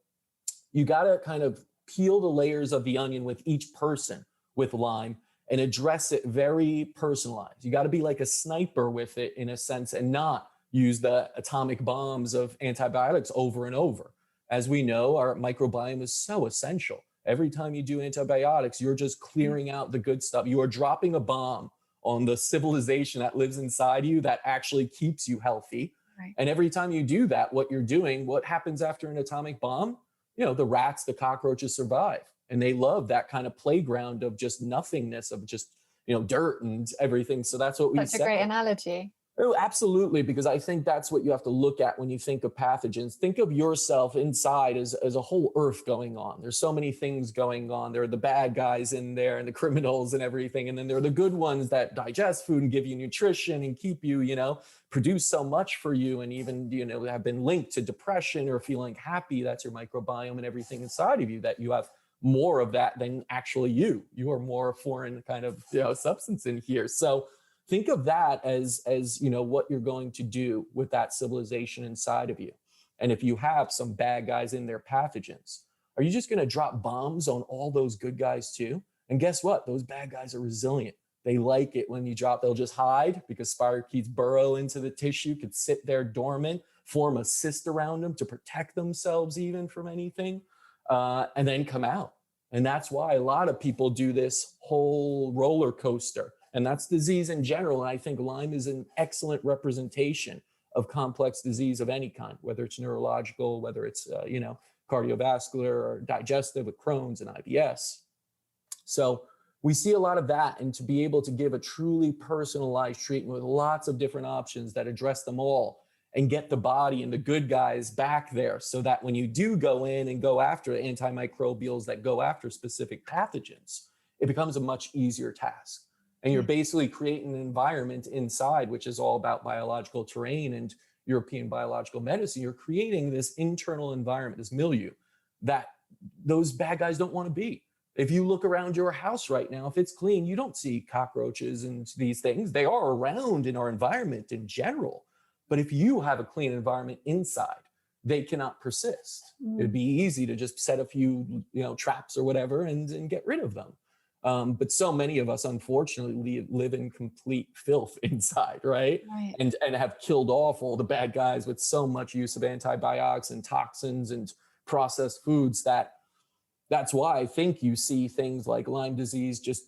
you got to kind of peel the layers of the onion with each person with Lyme and address it very personalized. You got to be like a sniper with it in a sense, and not use the atomic bombs of antibiotics over and over. As we know, our microbiome is so essential. Every time you do antibiotics, you're just clearing out the good stuff. You are dropping a bomb on the civilization that lives inside you that actually keeps you healthy. Right. And every time you do that, what you're doing, what happens after an atomic bomb? The rats, the cockroaches survive. And they love that kind of playground of just nothingness, of just, dirt and everything. So that's what we say. That's a great analogy. Oh, absolutely, because I think that's what you have to look at when you think of pathogens. Think of yourself inside as a whole earth going on. There's so many things going on. There are the bad guys in there and the criminals and everything. And then there are the good ones that digest food and give you nutrition and keep you, produce so much for you. And even, have been linked to depression or feeling happy. That's your microbiome and everything inside of you, that you have more of that than actually you. You are more foreign kind of substance in here. So think of that as what you're going to do with that civilization inside of you. And if you have some bad guys in there, pathogens, are you just going to drop bombs on all those good guys too? And guess what? Those bad guys are resilient. They like it when you drop, they'll just hide, because spirochetes burrow into the tissue, could sit there dormant, form a cyst around them to protect themselves even from anything, and then come out. And that's why a lot of people do this whole roller coaster. And that's disease in general. And I think Lyme is an excellent representation of complex disease of any kind, whether it's neurological, whether it's, cardiovascular or digestive with Crohn's and IBS. So we see a lot of that. And to be able to give a truly personalized treatment with lots of different options that address them all and get the body and the good guys back there, so that when you do go in and go after antimicrobials that go after specific pathogens, it becomes a much easier task. And you're basically creating an environment inside, which is all about biological terrain and European biological medicine. You're creating this internal environment, this milieu, that those bad guys don't want to be. If you look around your house right now, if it's clean, you don't see cockroaches and these things. They are around in our environment in general. But if you have a clean environment inside, they cannot persist. It'd be easy to just set a few, traps or whatever and get rid of them. But so many of us, unfortunately, live in complete filth inside, right? And have killed off all the bad guys with so much use of antibiotics and toxins and processed foods that's why I think you see things like Lyme disease just,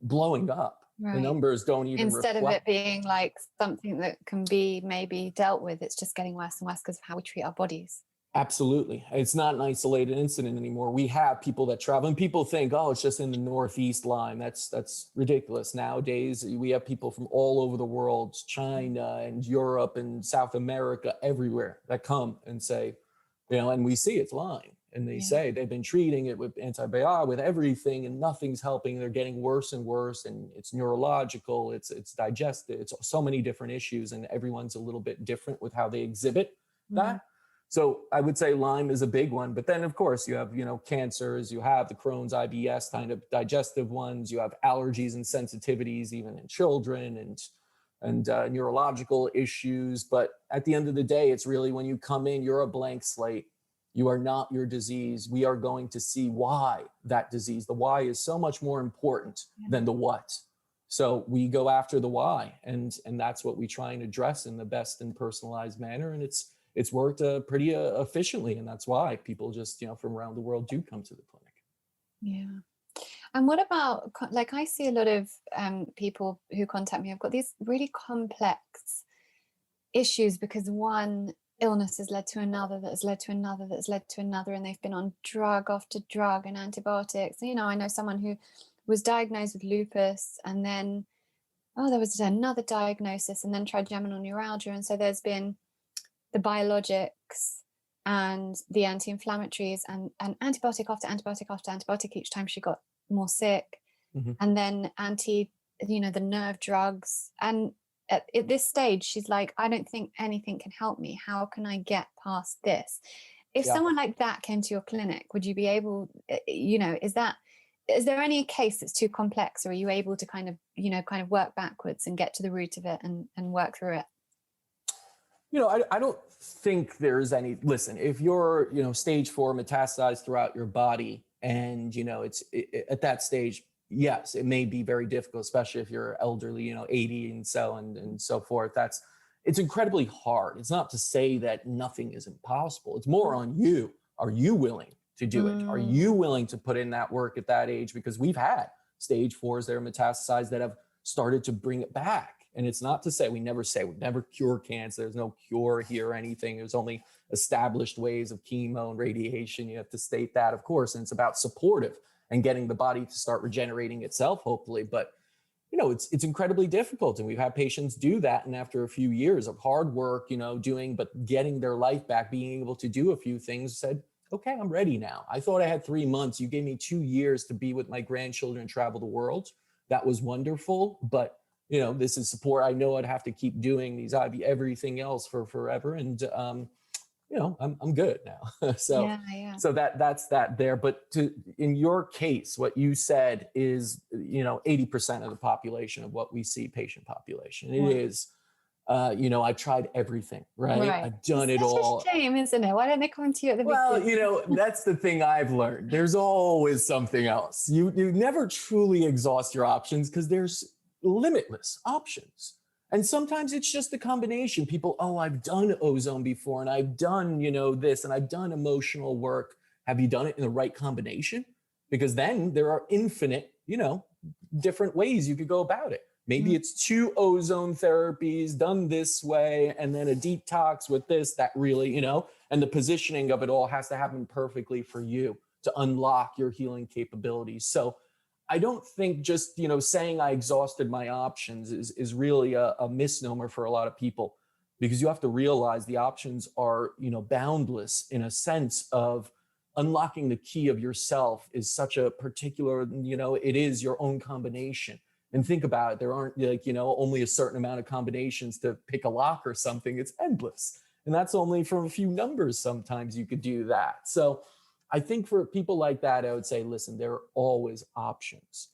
blowing up. Right. The numbers don't even Instead of it being like something that can be maybe dealt with, it's just getting worse and worse because of how we treat our bodies. Absolutely. It's not an isolated incident anymore. We have people that travel, and people think, oh, it's just in the Northeast Lyme. That's ridiculous. Nowadays, we have people from all over the world, China and Europe and South America, everywhere, that come and say, and we see it's Lyme. And they say they've been treating it with antibiotic, with everything, and nothing's helping. They're getting worse and worse. And it's neurological, it's digestive, it's so many different issues. And everyone's a little bit different with how they exhibit that. So I would say Lyme is a big one. But then, of course, you have, cancers, you have the Crohn's, IBS kind of digestive ones, you have allergies and sensitivities, even in children, and neurological issues. But at the end of the day, it's really when you come in, you're a blank slate. You are not your disease. We are going to see why that disease. The why is so much more important than the what. So we go after the why, and that's what we try and address in the best and personalized manner. And it's worked pretty efficiently, and that's why people just from around the world do come to the clinic. Yeah. And what about, like, I see a lot of people who contact me have got these really complex issues because, one, illness has led to another, that has led to another, that has led to another, and they've been on drug after drug and antibiotics. You know, I know someone who was diagnosed with lupus, and then there was another diagnosis, and then trigeminal neuralgia. And so there's been the biologics and the anti-inflammatories and antibiotic after antibiotic after antibiotic each time she got more sick. And then the nerve drugs. And at this stage, she's like, I don't think anything can help me. How can I get past this? If someone like that came to your clinic, would you be able, is there any case that's too complex, or are you able to kind of work backwards and get to the root of it and work through it? I don't think there's any, listen, if you're, stage 4 metastasized throughout your body, and, it's at that stage, yes, it may be very difficult, especially if you're elderly, 80 and so forth. It's incredibly hard. It's not to say that nothing is impossible. It's more on you. Are you willing to do it? Are you willing to put in that work at that age? Because we've had stage 4s that are metastasized that have started to bring it back. And it's not to say, we never cure cancer. There's no cure here or anything. There's only established ways of chemo and radiation. You have to state that, of course. And it's about supportive and getting the body to start regenerating itself, hopefully. But, it's incredibly difficult. And we've had patients do that. And after a few years of hard work, but getting their life back, being able to do a few things, said, okay, I'm ready now. I thought I had 3 months. You gave me 2 years to be with my grandchildren and travel the world. That was wonderful. But this is support. I know I'd have to keep doing these IV, everything else for forever. And, I'm good now. So that's that there. But in your case, what you said is, 80% of the population of what we see, patient population. It is, I've tried everything, right? I've done it all. It's a shame, isn't it? Why don't they come to you at the beginning? Well, that's the thing I've learned. There's always something else. You never truly exhaust your options, because there's limitless options. And sometimes it's just a combination. People, I've done ozone before, and I've done, this, and I've done emotional work. Have you done it in the right combination? Because then there are infinite, different ways you could go about it. Maybe it's 2 ozone therapies done this way, and then a detox with this, that really, and the positioning of it all has to happen perfectly for you to unlock your healing capabilities. So I don't think just, saying I exhausted my options is really a misnomer for a lot of people, because you have to realize the options are, boundless, in a sense of unlocking the key of yourself is such a particular, it is your own combination. And think about it, there aren't only a certain amount of combinations to pick a lock or something. It's endless. And that's only from a few numbers. Sometimes you could do that. So I think for people like that, I would say, listen, there are always options.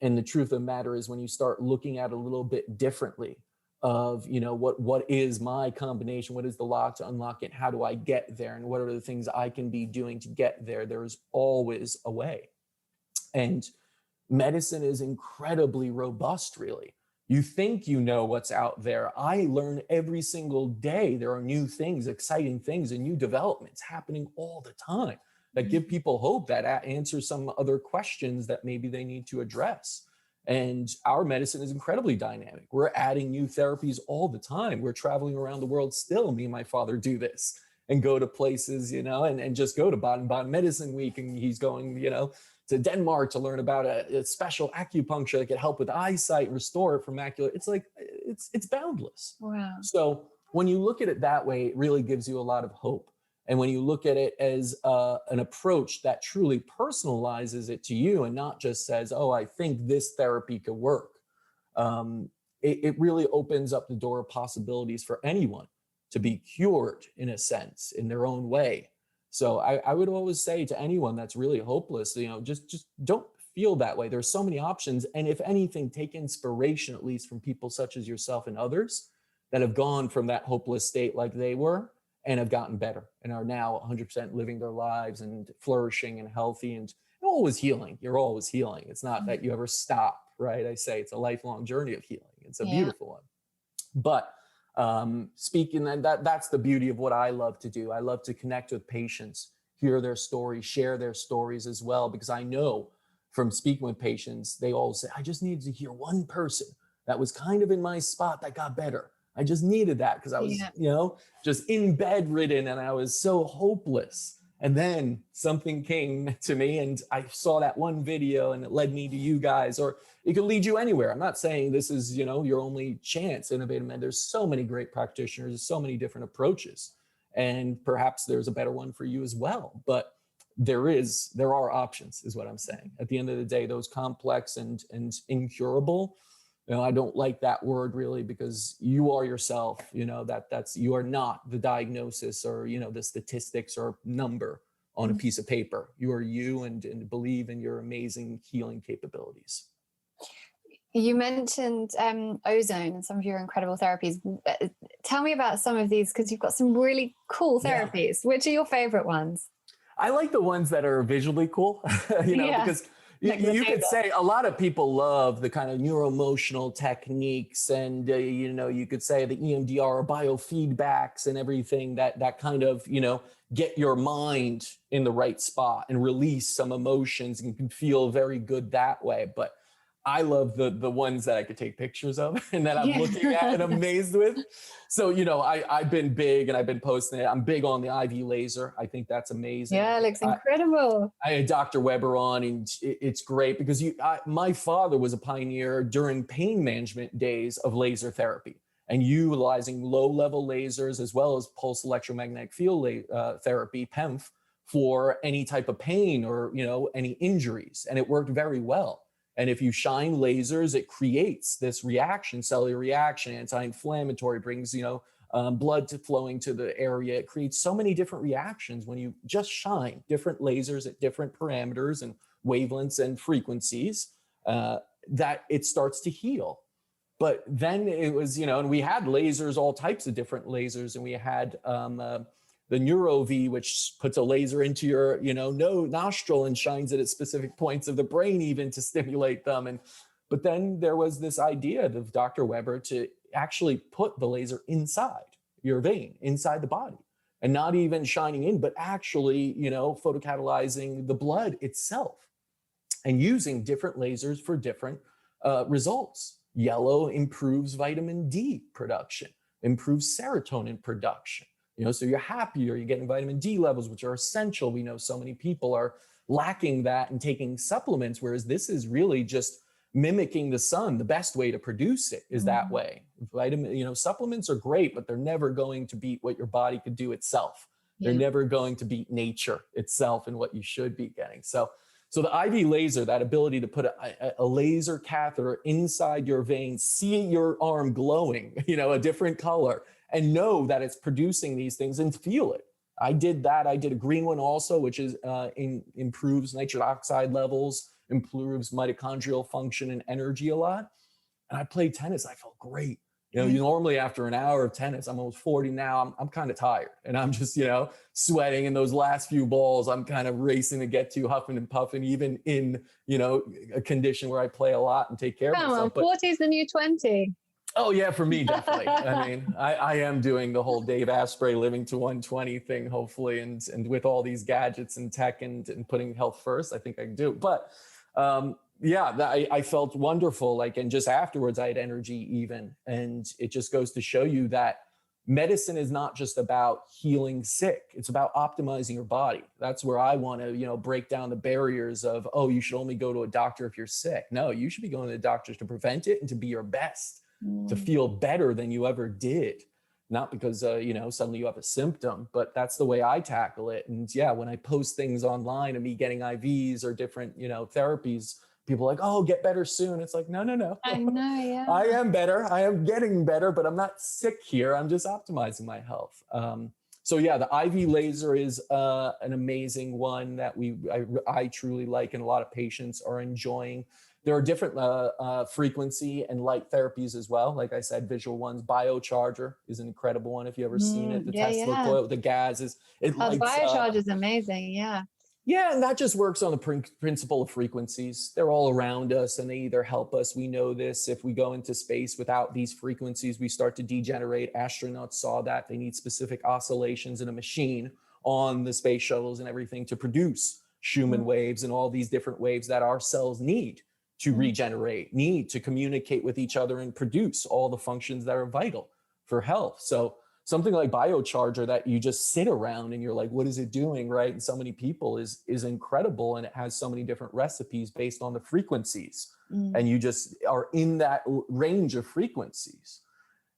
And the truth of the matter is, when you start looking at it a little bit differently of, what is my combination? What is the lock to unlock it? How do I get there? And what are the things I can be doing to get there? There's always a way. And medicine is incredibly robust, really. You think you know what's out there. I learn every single day. There are new things, exciting things, and new developments happening all the time that give people hope, that answer some other questions that maybe they need to address. And our medicine is incredibly dynamic. We're adding new therapies all the time. We're traveling around the world still. Me and my father do this and go to places, and just go to Baden-Baden Medicine Week. And he's going, to Denmark to learn about a special acupuncture that can help with eyesight, restore it from macular. It's like, it's boundless. Wow. So when you look at it that way, it really gives you a lot of hope. And when you look at it as an approach that truly personalizes it to you, and not just says, I think this therapy could work, it really opens up the door of possibilities for anyone to be cured, in a sense, in their own way. So I would always say to anyone that's really hopeless, just don't feel that way. There's so many options. And if anything, take inspiration, at least from people such as yourself and others that have gone from that hopeless state like they were, and have gotten better and are now 100% living their lives and flourishing and healthy and always healing. You're always healing. It's not that you ever stop, right? I say it's a lifelong journey of healing. It's a beautiful one. But speaking, that's the beauty of what I love to do. I love to connect with patients, hear their stories, share their stories as well, because I know from speaking with patients, they all say, I just needed to hear one person that was kind of in my spot that got better. I just needed that because I was, Yeah. just in bed ridden and I was so hopeless. And then something came to me and I saw that one video and it led me to you guys, or it could lead you anywhere. I'm not saying this is, your only chance, Innovative Men. There's so many great practitioners, so many different approaches, and perhaps there's a better one for you as well. But there are options, is what I'm saying. At the end of the day, those complex and incurable, I don't like that word really, because you are yourself, that's you are not the diagnosis or, the statistics or number on a piece of paper. You are you, and believe in your amazing healing capabilities. You mentioned ozone and some of your incredible therapies. Tell me about some of these, because you've got some really cool therapies. Yeah. Which are your favorite ones? I like the ones that are visually cool, because you could say a lot of people love the kind of neuroemotional techniques, and you could say the EMDR or biofeedbacks and everything that kind of get your mind in the right spot and release some emotions, and you can feel very good that way. But I love the ones that I could take pictures of and that I'm looking at and amazed with. So, I've been big and I've been posting it. I'm big on the IV laser. I think that's amazing. Yeah, it looks incredible. I had Dr. Weber on, and it's great because my father was a pioneer during pain management days of laser therapy and utilizing low-level lasers as well as pulse electromagnetic field therapy, PEMF, for any type of pain or, any injuries. And it worked very well. And if you shine lasers, it creates this reaction, cellular reaction, anti-inflammatory, brings, blood flowing to the area. It creates so many different reactions when you just shine different lasers at different parameters and wavelengths and frequencies, that it starts to heal. But then it was, and we had lasers, all types of different lasers, and we had the NeuroV, which puts a laser into your, nostril and shines it at specific points of the brain, even to stimulate them. But then there was this idea of Dr. Weber to actually put the laser inside your vein, inside the body, and not even shining in, but actually, photocatalyzing the blood itself and using different lasers for different results. Yellow improves vitamin D production, improves serotonin production. So you're happier, you're getting vitamin D levels, which are essential. We know so many people are lacking that and taking supplements, whereas this is really just mimicking the sun. The best way to produce it is that way. Vitamin, supplements are great, but they're never going to beat what your body could do itself. Yeah. They're never going to beat nature itself and what you should be getting. So the IV laser, that ability to put a laser catheter inside your vein, see your arm glowing, a different color, and know that it's producing these things and feel it. I did that. I did a green one also, which is improves nitric oxide levels, improves mitochondrial function and energy a lot. And I played tennis. I felt great. Normally after an hour of tennis, I'm almost 40 now, I'm kind of tired, and I'm just, sweating. And those last few balls, I'm kind of racing to get to, huffing and puffing, even in, a condition where I play a lot and take care of myself. 40 is the new 20. Oh yeah, for me, definitely. I mean, I am doing the whole Dave Asprey living to 120 thing, hopefully. And with all these gadgets and tech and putting health first, I think I can do it. But I felt wonderful. And just afterwards I had energy even. And it just goes to show you that medicine is not just about healing sick. It's about optimizing your body. That's where I want to, break down the barriers of, you should only go to a doctor if you're sick. No, you should be going to the doctors to prevent it and to be your best. To feel better than you ever did. Not because, suddenly you have a symptom, but that's the way I tackle it. And when I post things online of me getting IVs or different, therapies, people are like, get better soon. It's like, no. I know, yeah. I am better. I am getting better, but I'm not sick here. I'm just optimizing my health. The IV laser is an amazing one that I truly like, and a lot of patients are enjoying. There are different frequency and light therapies as well. Like I said, visual ones. Biocharger is an incredible one. If you ever seen it, the Tesla coil, the gases. The Biocharger is amazing. Yeah. Yeah, and that just works on the principle of frequencies. They're all around us, and they either help us. We know this. If we go into space without these frequencies, we start to degenerate. Astronauts saw that. They need specific oscillations in a machine on the space shuttles and everything to produce Schumann waves and all these different waves that our cells need to regenerate, need to communicate with each other and produce all the functions that are vital. for health. So something like Biocharger that you just sit around and you're like, what is it doing, right? And so many people is incredible, and it has so many different recipes based on the frequencies, and you just are in that range of frequencies.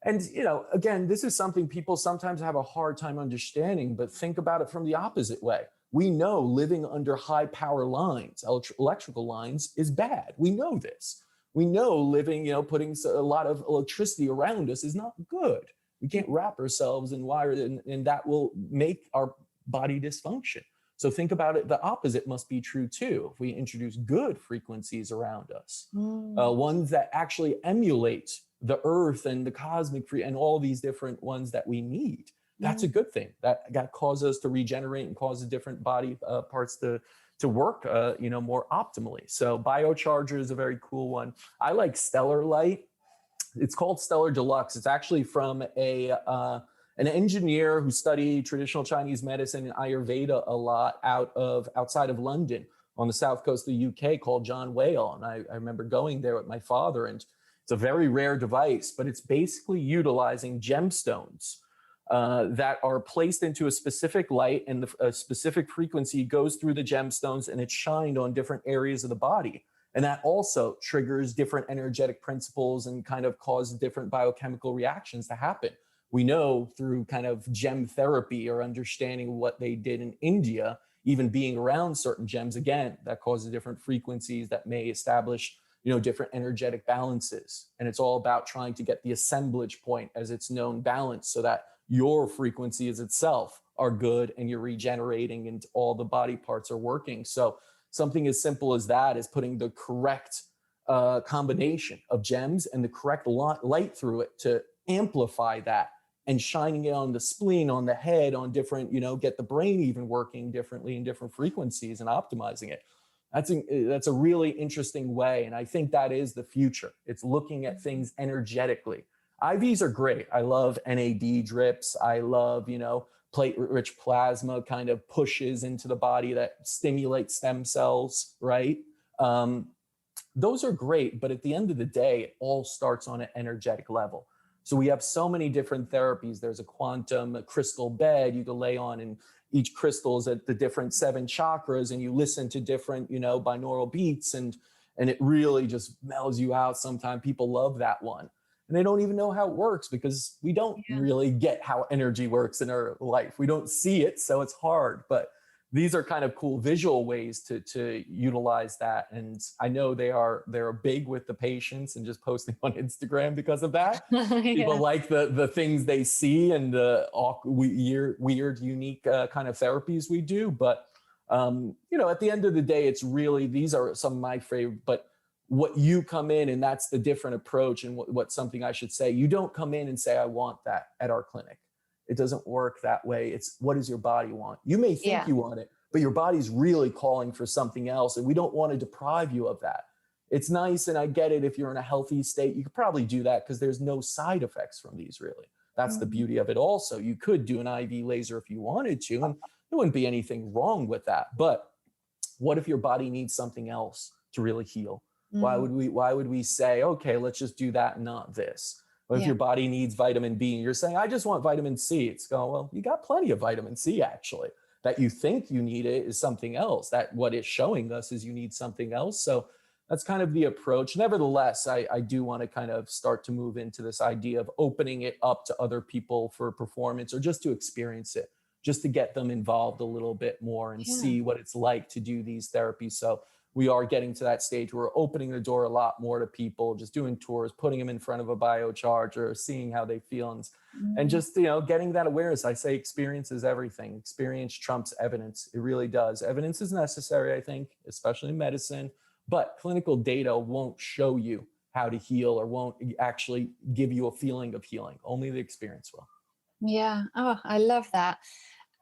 And, you know, again, this is something people sometimes have a hard time understanding, but think about it from the opposite way. We know living under high power lines, electrical lines, is bad. We know this. We know living, you know, putting a lot of electricity around us is not good. We can't wrap ourselves in wire, and that will make our body dysfunction. So think about it, the opposite must be true too. If we introduce good frequencies around us, ones that actually emulate the earth and the cosmic and all these different ones that we need, that's a good thing. That causes us to regenerate and causes different body parts to work, you know, more optimally. So Biocharger is a very cool one. I like Stellar Light. It's called Stellar Deluxe. It's actually from an engineer who studied traditional Chinese medicine and Ayurveda a lot outside of London on the south coast of the UK, called John Whale. And I remember going there with my father, and it's a very rare device, but it's basically utilizing gemstones that are placed into a specific light, and a specific frequency goes through the gemstones, and it's shined on different areas of the body. And that also triggers different energetic principles and kind of causes different biochemical reactions to happen. We know through kind of gem therapy, or understanding what they did in India, even being around certain gems, again, that causes different frequencies that may establish, you know, different energetic balances. And it's all about trying to get the assemblage point, as it's known, balance, so that your frequencies itself are good and you're regenerating and all the body parts are working. So something as simple as that is putting the correct combination of gems and the correct light through it to amplify that, and shining it on the spleen, on the head, on different, you know, get the brain even working differently in different frequencies and optimizing it. That's a really interesting way. And I think that is the future. It's looking at things energetically. IVs are great. I love NAD drips. I love, you know, platelet-rich plasma kind of pushes into the body that stimulate stem cells, right? Those are great, but at the end of the day, it all starts on an energetic level. So we have so many different therapies. There's a quantum, a crystal bed you can lay on, and each crystal is at the different 7 chakras, and you listen to different, you know, binaural beats, and it really just mellows you out. Sometimes people love that one, and they don't even know how it works, because we don't really get how energy works in our life. We don't see it, so it's hard. But these are kind of cool visual ways to utilize that. And I know they're big with the patients and just posting on Instagram because of that. People like the things they see and the weird, unique kind of therapies we do. But, you know, at the end of the day, it's really, these are some of my favorite, but what you come in, and that's the different approach, and what something I should say, you don't come in and say, I want that at our clinic. It doesn't work that way. It's, what does your body want? You may think you want it, but your body's really calling for something else, and we don't want to deprive you of that. It's nice, and I get it, if you're in a healthy state, you could probably do that because there's no side effects from these, really. That's the beauty of it also. You could do an IV laser if you wanted to, and there wouldn't be anything wrong with that. But what if your body needs something else to really heal? Why would we say, okay, let's just do that and not this? What if your body needs vitamin B and you're saying, I just want vitamin C? It's going, well, you got plenty of vitamin C, actually. That you think you need it is something else. That what it's showing us is you need something else. So that's kind of the approach. Nevertheless, I do want to kind of start to move into this idea of opening it up to other people for performance, or just to experience it, just to get them involved a little bit more and see what it's like to do these therapies. So we are getting to that stage where we're opening the door a lot more to people, just doing tours, putting them in front of a biocharger, seeing how they feel, and just, you know, getting that awareness. I say experience is everything. Experience trumps evidence. It really does. Evidence is necessary, I think, especially in medicine, but clinical data won't show you how to heal, or won't actually give you a feeling of healing. Only the experience will. Yeah. Oh, I love that.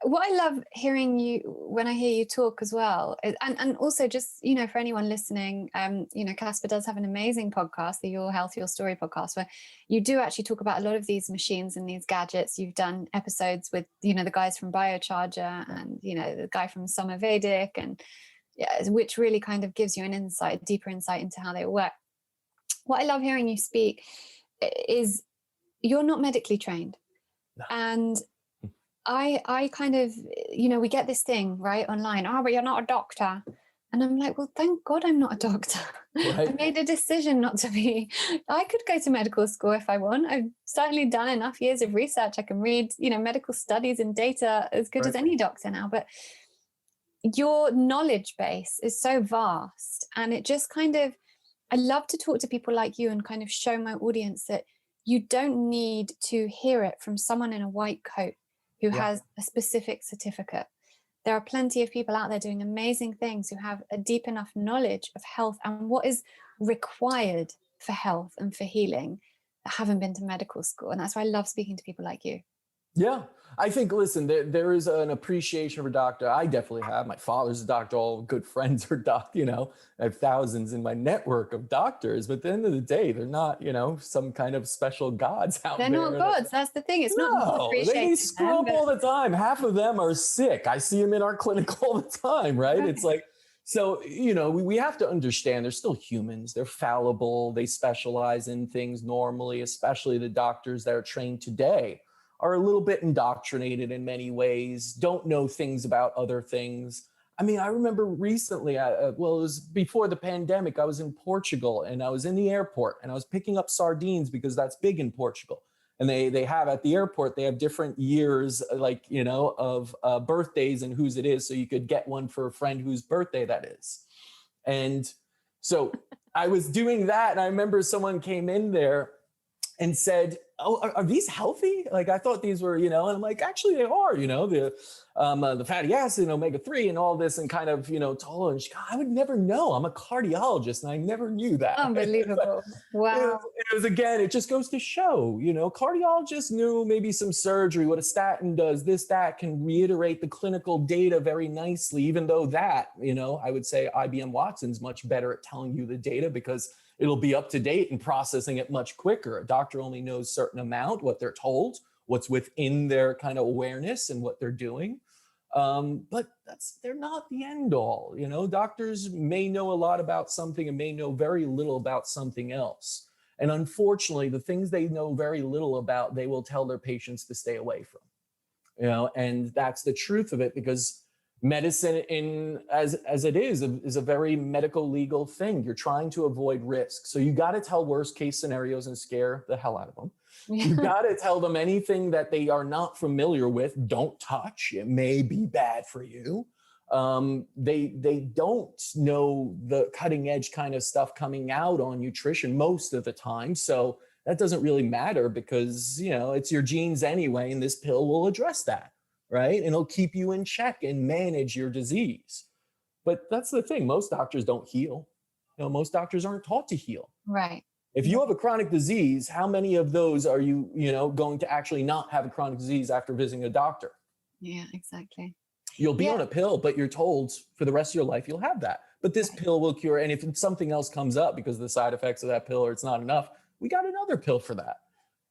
What I love hearing you, when I hear you talk as well, and also just, you know, for anyone listening, you know, Caspar does have an amazing podcast, the Your Health, Your Story podcast, where you do actually talk about a lot of these machines and these gadgets. You've done episodes with, you know, the guys from Biocharger and, you know, the guy from Summer Vedic, and which really kind of gives you an deeper insight into how they work. What I love hearing you speak is, you're not medically trained. No. And I kind of, we get this thing right online, oh, but you're not a doctor. And I'm like, well, thank God I'm not a doctor. Right. I made a decision not to be. I could go to medical school if I want. I've certainly done enough years of research. I can read, medical studies and data as good as any doctor now. But your knowledge base is so vast. And it just kind of, I love to talk to people like you and kind of show my audience that you don't need to hear it from someone in a white coat who has a specific certificate. There are plenty of people out there doing amazing things who have a deep enough knowledge of health and what is required for health and for healing that haven't been to medical school. And that's why I love speaking to people like you. Yeah, I think, listen, there is an appreciation for a doctor. I definitely have. My father's a doctor. All good friends are doctors. I have thousands in my network of doctors. But at the end of the day, they're not, some kind of special gods out there. They're not gods. That's the thing. It's not appreciating. They screw up all the time. Half of them are sick. I see them in our clinic all the time, right? It's like, so, we have to understand they're still humans. They're fallible. They specialize in things normally, especially the doctors that are trained today are a little bit indoctrinated in many ways, don't know things about other things. I mean, I remember recently, it was before the pandemic, I was in Portugal and I was in the airport and I was picking up sardines because that's big in Portugal. And they have at the airport, they have different years, of birthdays and whose it is. So you could get one for a friend whose birthday that is. And so I was doing that. And I remember someone came in there and said, oh, are these healthy? Like, I thought these were, and I'm like, actually they are, the fatty acid and omega-3 and all this, and kind of, told her, and she, I would never know. I'm a cardiologist and I never knew that. Unbelievable. Wow. It was, again, it just goes to show, cardiologists knew maybe some surgery, what a statin does, that can reiterate the clinical data very nicely, even though that, I would say IBM Watson's much better at telling you the data because it'll be up to date and processing it much quicker. A doctor only knows a certain amount, what they're told, what's within their kind of awareness and what they're doing. But they're not the end all. Doctors may know a lot about something and may know very little about something else. And unfortunately, the things they know very little about, they will tell their patients to stay away from. And that's the truth of it, because medicine as it is a very medical legal thing. You're trying to avoid risk. So you got to tell worst case scenarios and scare the hell out of them. You got to tell them anything that they are not familiar with, don't touch. It may be bad for you. They don't know the cutting edge kind of stuff coming out on nutrition most of the time. So that doesn't really matter because, it's your genes anyway, and this pill will address that. Right? And it'll keep you in check and manage your disease. But that's the thing. Most doctors don't heal. Most doctors aren't taught to heal. Right. If you have a chronic disease, how many of those are you, going to actually not have a chronic disease after visiting a doctor? Yeah, exactly. You'll be on a pill, but you're told for the rest of your life, you'll have that. But this pill will cure. And if something else comes up because of the side effects of that pill or it's not enough, we got another pill for that.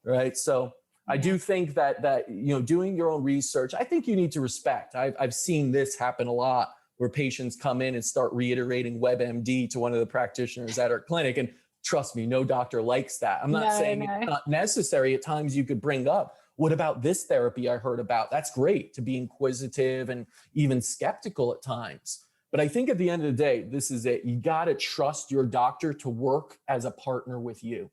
Right. So I do think that doing your own research, I think you need to respect. I've seen this happen a lot where patients come in and start reiterating WebMD to one of the practitioners at our clinic. And trust me, no doctor likes that. I'm not saying it's not necessary. At times you could bring up, what about this therapy I heard about? That's great to be inquisitive and even skeptical at times. But I think at the end of the day, this is it. You got to trust your doctor to work as a partner with you.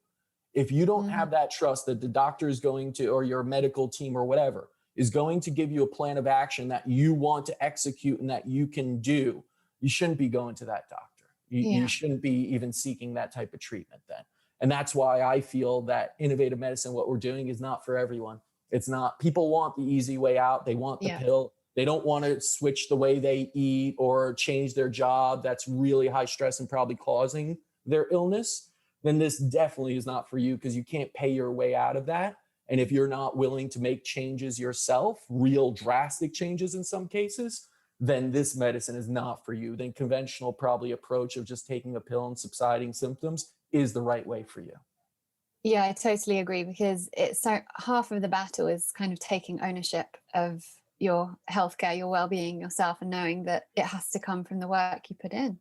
If you don't have that trust that the doctor is going to, or your medical team or whatever, is going to give you a plan of action that you want to execute and that you can do, you shouldn't be going to that doctor. You shouldn't be even seeking that type of treatment then. And that's why I feel that innovative medicine, what we're doing, is not for everyone. It's not. People want the easy way out. They want the pill. They don't want to switch the way they eat or change their job. That's really high stress and probably causing their illness. Then this definitely is not for you, because you can't pay your way out of that. And if you're not willing to make changes yourself, real drastic changes in some cases, then this medicine is not for you. Then conventional probably approach of just taking a pill and subsiding symptoms is the right way for you. Yeah, I totally agree, because it's so half of the battle is kind of taking ownership of your healthcare, your well-being, yourself, and knowing that it has to come from the work you put in.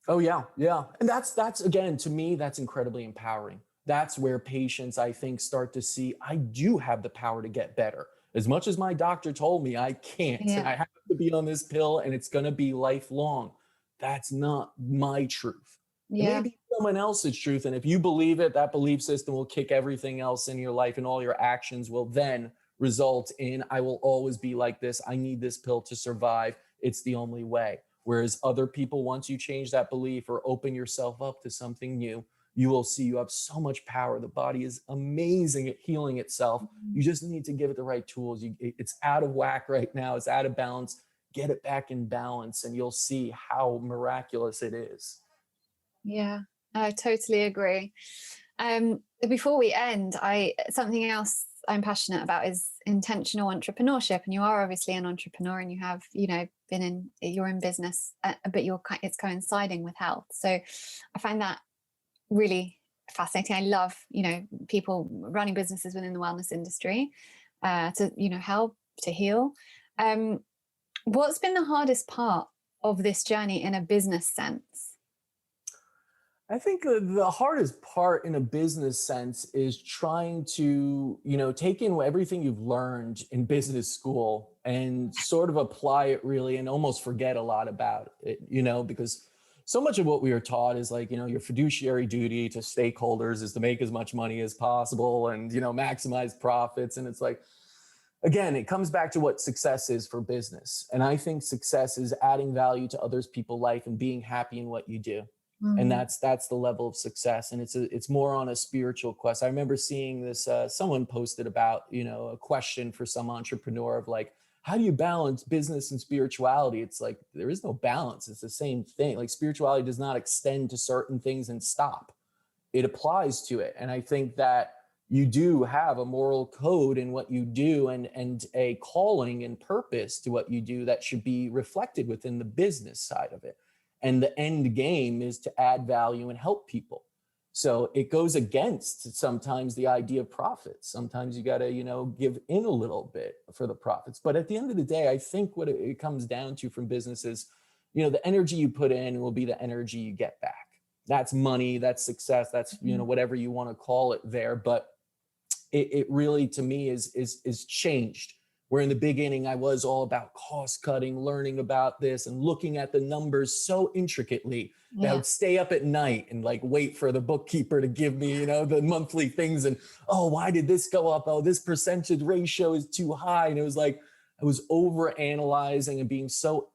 Oh, yeah. Yeah. And that's again, to me, that's incredibly empowering. that's where patients, I think, start to see, I do have the power to get better. As much as my doctor told me I can't, and I have to be on this pill and it's going to be lifelong. That's not my truth. It may be someone else's truth. And if you believe it, that belief system will kick everything else in your life, and all your actions will then result in, I will always be like this. I need this pill to survive. It's the only way. Whereas other people, once you change that belief or open yourself up to something new, you will see you have so much power. The body is amazing at healing itself. You just need to give it the right tools. It's out of whack right now. It's out of balance. Get it back in balance, and you'll see how miraculous it is. Yeah, I totally agree. Before we end, something else I'm passionate about is intentional entrepreneurship. And you are obviously an entrepreneur, and you have, you're in business, but it's coinciding with health. So I find that really fascinating. I love, people running businesses within the wellness industry to, help, to heal. What's been the hardest part of this journey in a business sense? I think the hardest part in a business sense is trying to, take in everything you've learned in business school and sort of apply it really, and almost forget a lot about it, because so much of what we are taught is like, your fiduciary duty to stakeholders is to make as much money as possible and, maximize profits. And it's like, again, it comes back to what success is for business. And I think success is adding value to others people's life and being happy in what you do. And that's the level of success. And it's more on a spiritual quest. I remember seeing this, someone posted about, a question for some entrepreneur of like, how do you balance business and spirituality? It's like, there is no balance. It's the same thing. Like, spirituality does not extend to certain things and stop. It applies to it. And I think that you do have a moral code in what you do, and a calling and purpose to what you do that should be reflected within the business side of it. And the end game is to add value and help people. So it goes against sometimes the idea of profits. Sometimes you got to, give in a little bit for the profits. But at the end of the day, I think what it comes down to from business is, the energy you put in will be the energy you get back. That's money, that's success, that's, whatever you want to call it there. But it really, to me, is changed. Where in the beginning, I was all about cost cutting, learning about this and looking at the numbers so intricately that I would stay up at night and like wait for the bookkeeper to give me, the monthly things. And, oh, why did this go up? Oh, this percentage ratio is too high. And it was like, I was over analyzing and being so,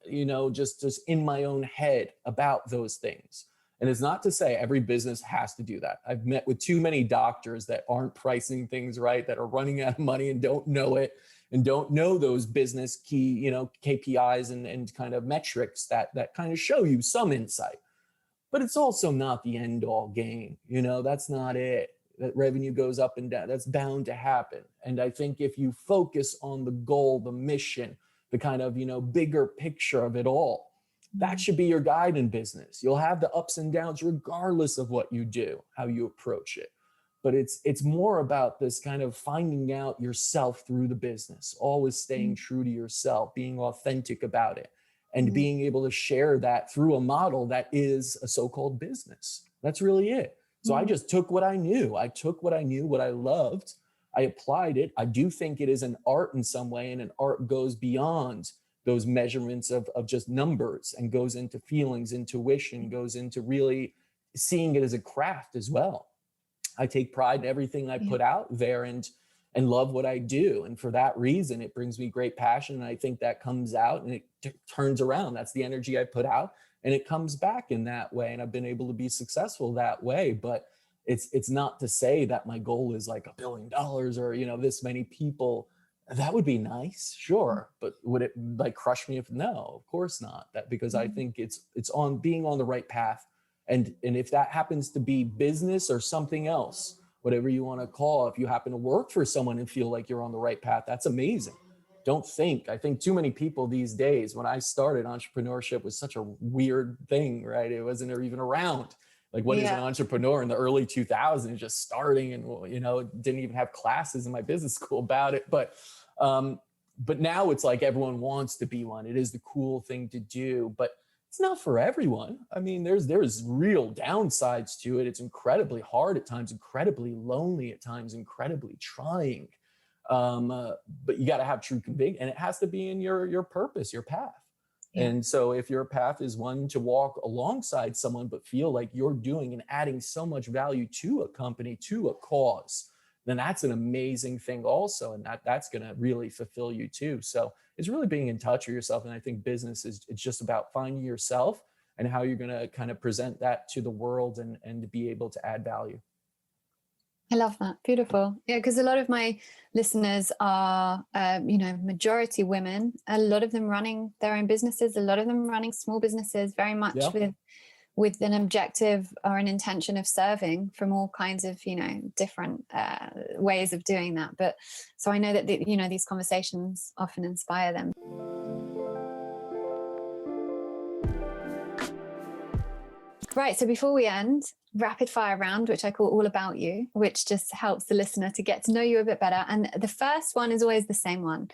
just in my own head about those things. And it's not to say every business has to do that. I've met with too many doctors that aren't pricing things right, that are running out of money and don't know it, and don't know those business key, KPIs and kind of metrics that kind of show you some insight. But it's also not the end all game. That's not it. That revenue goes up and down. That's bound to happen. And I think if you focus on the goal, the mission, the kind of, bigger picture of it all, that should be your guide in business. You'll have the ups and downs regardless of what you do, how you approach it. But it's more about this kind of finding out yourself through the business, always staying true to yourself, being authentic about it, and being able to share that through a model that is a so-called business. That's really it. So I just took what I knew. I took what I knew, what I loved. I applied it. I do think it is an art in some way, and an art goes beyond those measurements of just numbers and goes into feelings, intuition, goes into really seeing it as a craft as well. I take pride in everything I put out there and love what I do. And for that reason, it brings me great passion. And I think that comes out and it turns around. That's the energy I put out, and it comes back in that way. And I've been able to be successful that way. But it's not to say that my goal is like $1 billion or, this many people. That would be nice, sure. But would it like crush me if no, of course not. That because I think it's on being on the right path. And if that happens to be business or something else, whatever you want to call, if you happen to work for someone and feel like you're on the right path, that's amazing. I think too many people these days, when I started, entrepreneurship was such a weird thing, right? It wasn't even around. Like, what is an entrepreneur in the early 2000s, just starting and, didn't even have classes in my business school about it. But now it's like everyone wants to be one. It is the cool thing to do. But it's not for everyone. I mean, there's real downsides to it. It's incredibly hard at times, incredibly lonely at times, incredibly trying. But you got to have true conviction, and it has to be in your purpose, your path. Yeah. And so if your path is one to walk alongside someone, but feel like you're doing and adding so much value to a company, to a cause, then that's an amazing thing also. And that's going to really fulfill you too. So it's really being in touch with yourself. And I think business it's just about finding yourself and how you're going to kind of present that to the world and to be able to add value. I love that. Beautiful. Yeah, because a lot of my listeners are, majority women, a lot of them running their own businesses, a lot of them running small businesses, very much with an objective or an intention of serving from all kinds of, different ways of doing that. But so I know that, these conversations often inspire them. Right. So before we end, rapid fire round, which I call All About You, which just helps the listener to get to know you a bit better. And the first one is always the same one,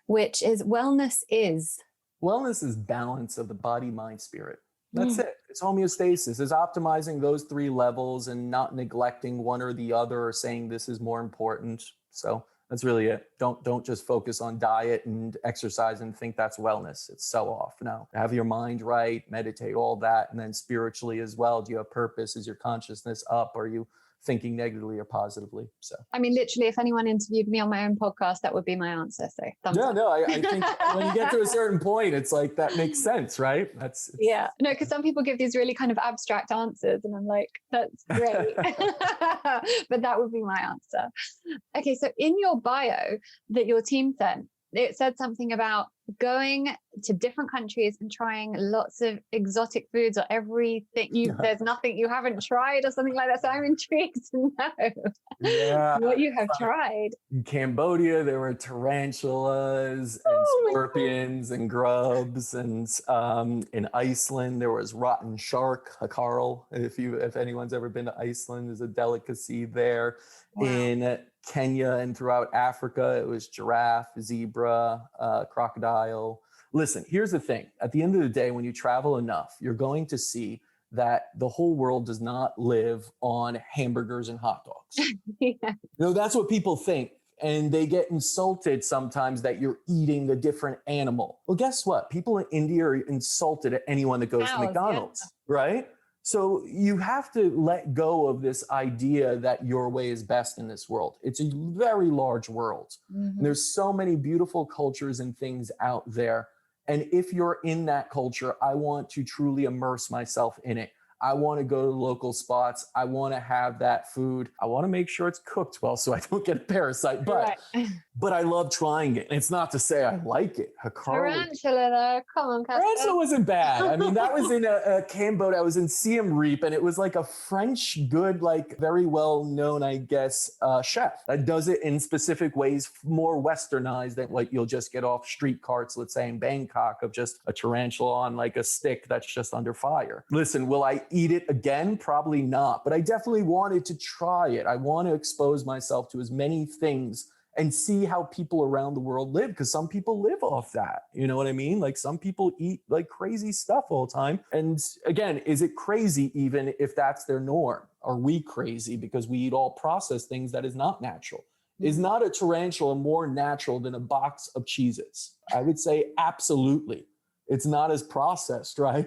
which is wellness is balance of the body, mind, spirit. That's it. It's homeostasis. It's optimizing those three levels and not neglecting one or the other or saying this is more important. So that's really it. Don't just focus on diet and exercise and think that's wellness. It's so off. No, have your mind right, meditate, all that. And then spiritually as well. Do you have purpose? Is your consciousness up? Are you thinking negatively or positively? So, I mean, literally, if anyone interviewed me on my own podcast, that would be my answer. So I think when you get to a certain point, it's like, that makes sense, right? Yeah. No, because some people give these really kind of abstract answers and I'm like, that's great. But that would be my answer. Okay. So in your bio that your team sent, it said something about going to different countries and trying lots of exotic foods or everything. There's nothing you haven't tried or something like that. So I'm intrigued to know what you have tried. In Cambodia, there were tarantulas and scorpions and grubs. And in Iceland, there was rotten shark, hakarl. If anyone's ever been to Iceland, there's a delicacy there. Wow. In Kenya and throughout Africa, it was giraffe, zebra, crocodile. Listen, here's the thing. At the end of the day, when you travel enough, you're going to see that the whole world does not live on hamburgers and hot dogs. That's what people think. And they get insulted sometimes that you're eating a different animal. Well, guess what? People in India are insulted at anyone that goes to McDonald's, right? So you have to let go of this idea that your way is best in this world. It's a very large world. Mm-hmm. And there's so many beautiful cultures and things out there. And if you're in that culture, I want to truly immerse myself in it. I want to go to local spots. I want to have that food. I want to make sure it's cooked well so I don't get a parasite. But I love trying it. And it's not to say I like it. Tarantula though. Come on, Caspar. Tarantula wasn't bad. I mean, that was in a Cambodia. I was in Siem Reap, and it was like a French good, like very well known, I guess, chef that does it in specific ways, more westernized than what you'll just get off street carts, let's say in Bangkok, of just a tarantula on like a stick that's just under fire. Listen, will I eat it again? Probably not, but I definitely wanted to try it. I want to expose myself to as many things and see how people around the world live, because some people live off that. You know what I mean? Like some people eat like crazy stuff all the time. And again, is it crazy even if that's their norm? Are we crazy because we eat all processed things that is not natural? Is not a tarantula more natural than a box of Cheez-Its? I would say absolutely. It's not as processed, right?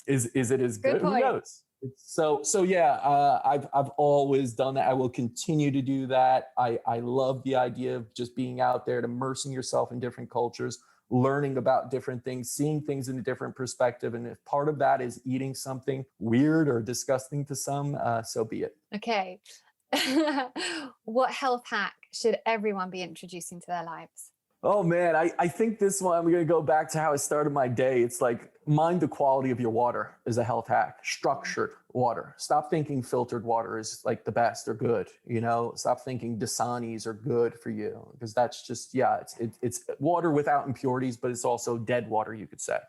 Is it as good? Who knows? I've always done that. I will continue to do that. I love the idea of just being out there and immersing yourself in different cultures, learning about different things, seeing things in a different perspective. And if part of that is eating something weird or disgusting to some, so be it. Okay. What health hack should everyone be introducing to their lives? Oh man, I think this one, I'm going to go back to how I started my day. It's like, mind the quality of your water is a health hack. Structured water. Stop thinking filtered water is like the best or good. Stop thinking Dasanis are good for you, because that's just, it's water without impurities, but it's also dead water, you could say.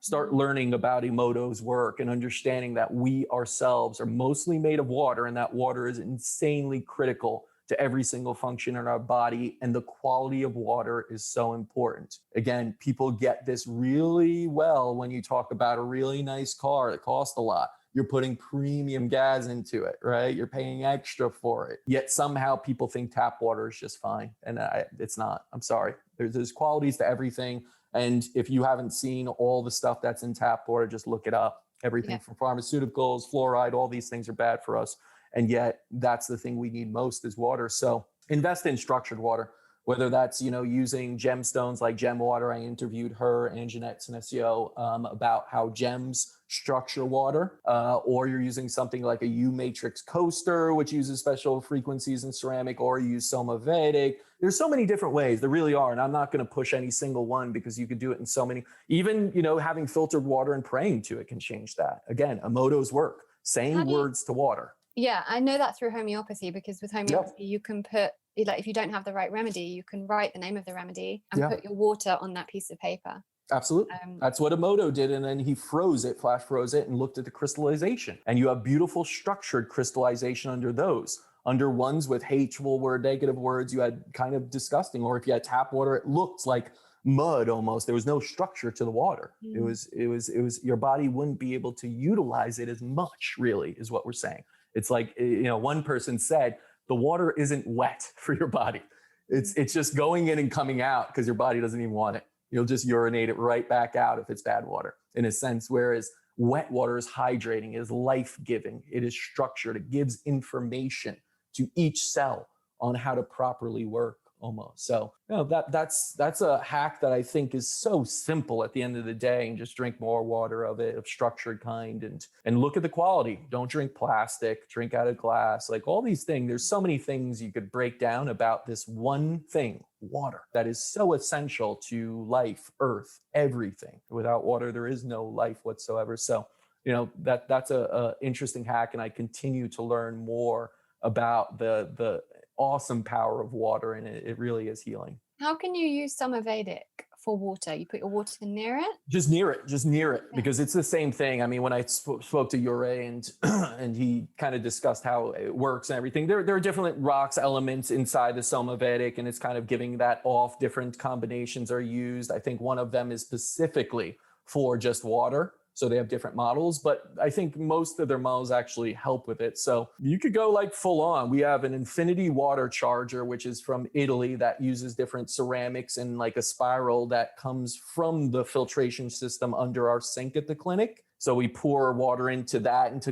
Start learning about Emoto's work and understanding that we ourselves are mostly made of water, and that water is insanely critical to every single function in our body. And the quality of water is so important. Again, people get this really well when you talk about a really nice car that costs a lot. You're putting premium gas into it, right? You're paying extra for it. Yet somehow people think tap water is just fine. And it's not. I'm sorry. There's qualities to everything. And if you haven't seen all the stuff that's in tap water, just look it up. Everything from pharmaceuticals, fluoride, all these things are bad for us. And yet that's the thing we need most is water. So invest in structured water, whether that's, using gemstones like Gem Water. I interviewed her and Jeanette Sinesio about how gems structure water, or you're using something like a U matrix coaster, which uses special frequencies in ceramic, or you use Soma Vedic. There's so many different ways. There really are. And I'm not going to push any single one because you could do it in so many, even, having filtered water and praying to it can change that. Again, Emoto's work, saying words to water. Yeah, I know that through homeopathy, because with homeopathy, you can put, like, if you don't have the right remedy, you can write the name of the remedy and put your water on that piece of paper. Absolutely. That's what Emoto did. And then he flash froze it and looked at the crystallization. And you have beautiful structured crystallization under those. Under ones with hateful word, negative words, you had kind of disgusting. Or if you had tap water, it looked like mud almost. There was no structure to the water. It was your body wouldn't be able to utilize it as much, really, is what we're saying. It's like, one person said, the water isn't wet for your body. It's just going in and coming out because your body doesn't even want it. You'll just urinate it right back out if it's bad water, in a sense, whereas wet water is hydrating, is life-giving, it is structured, it gives information to each cell on how to properly work almost. So that's a hack that I think is so simple at the end of the day, and just drink more water of it, of structured kind, and look at the quality. Don't drink plastic, drink out of glass, like all these things. There's so many things you could break down about this one thing, water, that is so essential to life, earth, everything. Without water, there is no life whatsoever. So, that's a interesting hack. And I continue to learn more about the awesome power of water, and it really is healing. How can you use Soma Vedic for water? You put your water near it? Just near it, because it's the same thing. I mean, when I spoke to Yure and he kind of discussed how it works and everything, there are different rocks elements inside the Soma Vedic, and it's kind of giving that off. Different combinations are used. I think one of them is specifically for just water. So they have different models, but I think most of their models actually help with it. So you could go like full on. We have an infinity water charger, which is from Italy, that uses different ceramics and like a spiral that comes from the filtration system under our sink at the clinic. So we pour water into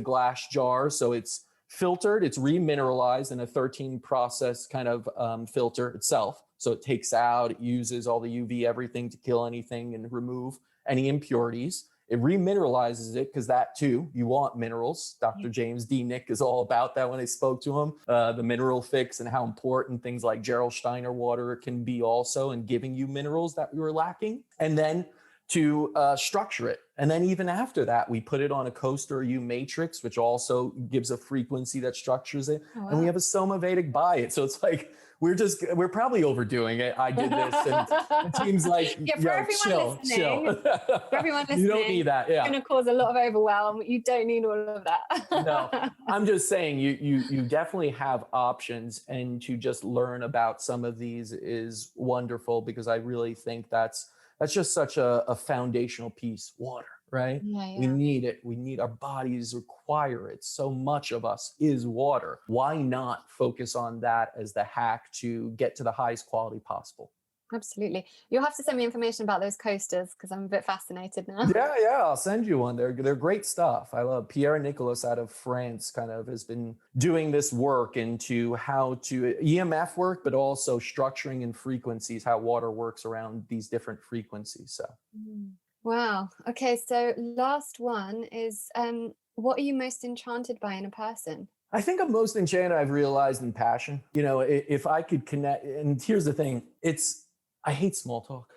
glass jars. So it's filtered, it's remineralized in a 13 process kind of filter itself. So it takes out, it uses all the UV, everything to kill anything and remove any impurities. It remineralizes it, because that too, you want minerals. Dr. James D. Nick is all about that when I spoke to him, the mineral fix, and how important things like Gerolsteiner water can be also in giving you minerals that we were lacking. And then to structure it. And then even after that, we put it on a coaster U matrix, which also gives a frequency that structures it. Oh, wow. And we have a Soma Vedic by it. So it's like, we're probably overdoing it. I did this, and the team's like, for everyone listening. For everyone listening, you don't need that. Yeah, it's going to cause a lot of overwhelm. You don't need all of that. No, I'm just saying you definitely have options, and to just learn about some of these is wonderful, because I really think that's just such a foundational piece. Water, right? Yeah. We need it. Our bodies require it. So much of us is water. Why not focus on that as the hack to get to the highest quality possible? Absolutely. You'll have to send me information about those coasters, because I'm a bit fascinated now. Yeah, I'll send you one. They're great stuff. I love Pierre Nicolas out of France kind of has been doing this work into how to EMF work, but also structuring and frequencies, how water works around these different frequencies. So. Wow. Okay. So last one is, what are you most enchanted by in a person? I think I'm most enchanted, I've realized, in passion. If I could connect, and here's the thing, I hate small talk.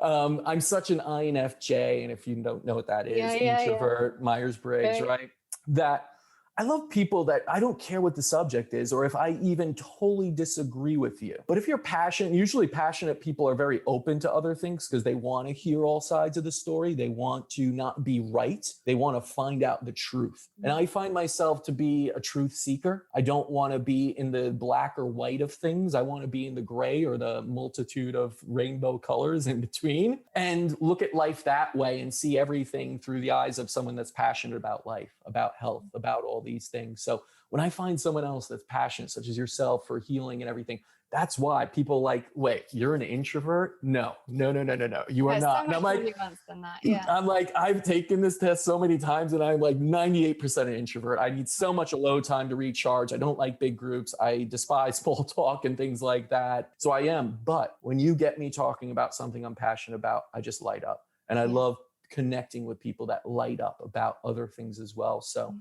I'm such an INFJ, and if you don't know what that is, introvert, Myers-Briggs, right? That I love people that I don't care what the subject is, or if I even totally disagree with you. But if you're passionate, usually passionate people are very open to other things because they want to hear all sides of the story. They want to not be right. They want to find out the truth. And I find myself to be a truth seeker. I don't want to be in the black or white of things. I want to be in the gray or the multitude of rainbow colors in between, and look at life that way and see everything through the eyes of someone that's passionate about life, about health, about all these things. So when I find someone else that's passionate, such as yourself, for healing and everything, that's why people like, wait, you're an introvert? No. You are not. So much more nuance than that. Yeah. I'm like, I've taken this test so many times and I'm like 98% an introvert. I need so much alone time to recharge. I don't like big groups. I despise small talk and things like that. So I am. But when you get me talking about something I'm passionate about, I just light up. And I love connecting with people that light up about other things as well. So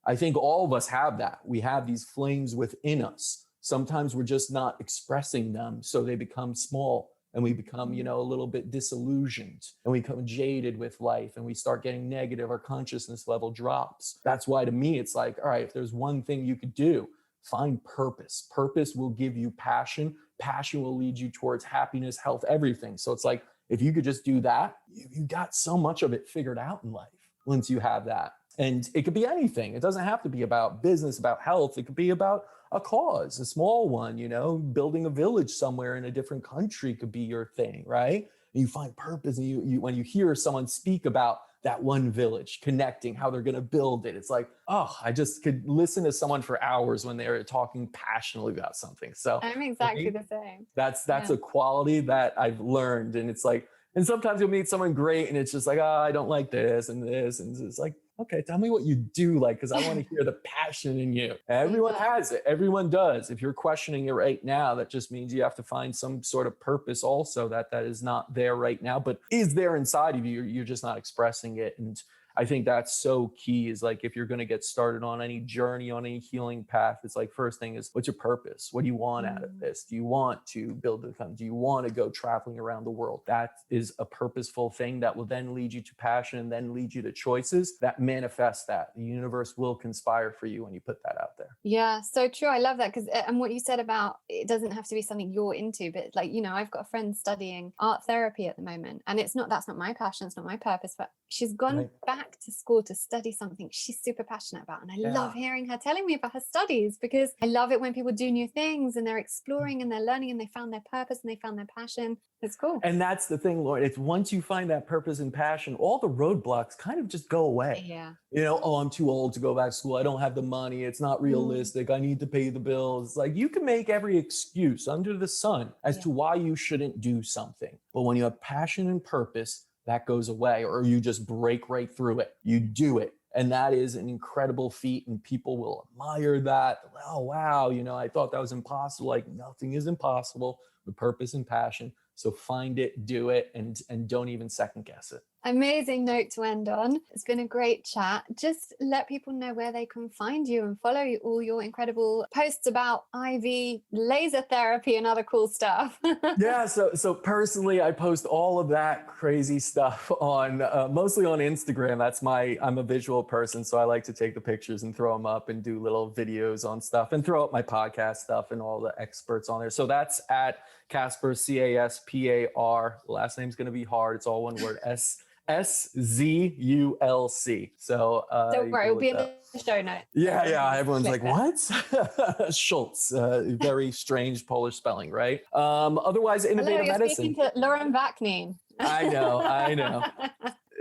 I think all of us have that. We have these flames within us. Sometimes we're just not expressing them, so they become small and we become, a little bit disillusioned and we become jaded with life and we start getting negative. Our consciousness level drops. That's why to me, it's like, all right, if there's one thing you could do, find purpose. Purpose will give you passion. Passion will lead you towards happiness, health, everything. So it's like, if you could just do that, you got so much of it figured out in life once you have that. And it could be anything. It doesn't have to be about business, about health. It could be about a cause, a small one, building a village somewhere in a different country could be your thing, right? And you find purpose. And you when you hear someone speak about that one village, connecting how they're going to build it, it's like, oh, I just could listen to someone for hours when they're talking passionately about something. So I'm exactly the same. That's a quality that I've learned. And it's like, and sometimes you'll meet someone great and it's just like, oh, I don't like this and this. And it's like, okay, tell me what you do like, because I want to hear the passion in you. Everyone has it. Everyone does. If you're questioning it right now, that just means you have to find some sort of purpose also that is not there right now, but is there inside of you. You're just not expressing it. And I think that's so key, is like, if you're going to get started on any journey, on any healing path, it's like, first thing is, what's your purpose? What do you want out of this? Do you want to build a company? Do you want to go traveling around the world? That is a purposeful thing that will then lead you to passion and then lead you to choices that manifest that. The universe will conspire for you when you put that out there. Yeah, so true. I love that. And what you said about it doesn't have to be something you're into, but like, I've got a friend studying art therapy at the moment, and that's not my passion. It's not my purpose, but she's gone back to school to study something she's super passionate about. And I love hearing her telling me about her studies, because I love it when people do new things and they're exploring and they're learning and they found their purpose and they found their passion. It's cool. And that's the thing, Lauren. It's once you find that purpose and passion, all the roadblocks kind of just go away. Yeah. Oh, I'm too old to go back to school. I don't have the money. It's not realistic. I need to pay the bills. It's like, you can make every excuse under the sun as to why you shouldn't do something. But when you have passion and purpose, that goes away, or you just break right through it. You do it. And that is an incredible feat, and people will admire that. Oh, wow. I thought that was impossible. Like, nothing is impossible with purpose and passion. So find it, do it, and don't even second guess it. Amazing note to end on. It's been a great chat. Just let people know where they can find you and follow all your incredible posts about IV, laser therapy, and other cool stuff. Yeah. So personally, I post all of that crazy stuff on mostly on Instagram. I'm a visual person, so I like to take the pictures and throw them up and do little videos on stuff and throw up my podcast stuff and all the experts on there. So that's at Caspar, Caspar. The last name's going to be hard. It's all one word. SZULC. So don't worry, it'll be in the show notes. Yeah. Everyone's like, what? Schultz. Very strange Polish spelling, right? Otherwise, innovative medicine. Speaking to Lauren Vaknin. I know.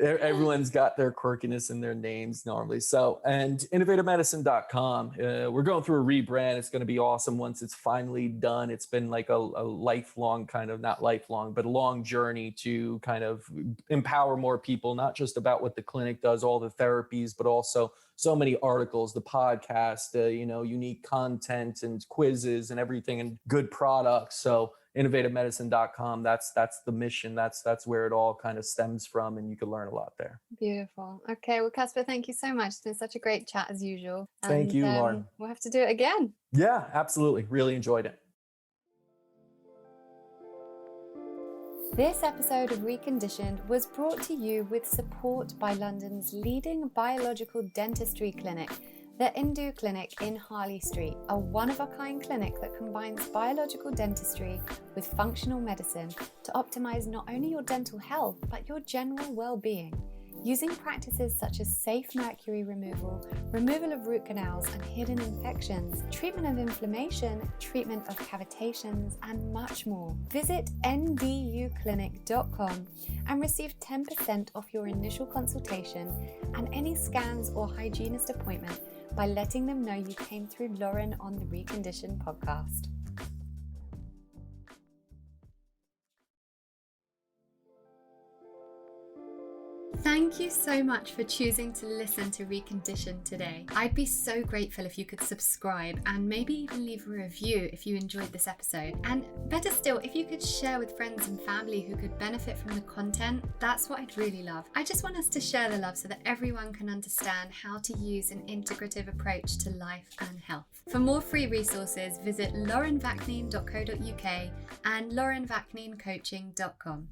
Everyone's got their quirkiness in their names normally. So, and innovativemedicine.com. We're going through a rebrand. It's going to be awesome once it's finally done. It's been like a lifelong kind of, not lifelong, but a long journey to kind of empower more people, not just about what the clinic does, all the therapies, but also so many articles, the podcast, unique content and quizzes and everything, and good products. So innovativemedicine.com. That's the mission. That's where it all kind of stems from, and you can learn a lot there. Beautiful. Okay. Well, Caspar, thank you so much. It's been such a great chat as usual. Thank you, Lauren. We'll have to do it again. Yeah, absolutely. Really enjoyed it. This episode of Reconditioned was brought to you with support by London's leading biological dentistry clinic, The Indu Clinic in Harley Street, a one-of-a-kind clinic that combines biological dentistry with functional medicine to optimize not only your dental health, but your general well-being. Using practices such as safe mercury removal, removal of root canals and hidden infections, treatment of inflammation, treatment of cavitations, and much more. Visit nduclinic.com and receive 10% off your initial consultation and any scans or hygienist appointment by letting them know you came through Lauren on the Reconditioned podcast. Thank you so much for choosing to listen to Reconditioned today. I'd be so grateful if you could subscribe and maybe even leave a review if you enjoyed this episode. And better still, if you could share with friends and family who could benefit from the content, that's what I'd really love. I just want us to share the love so that everyone can understand how to use an integrative approach to life and health. For more free resources, visit laurenvaknine.co.uk and laurenvakninecoaching.com.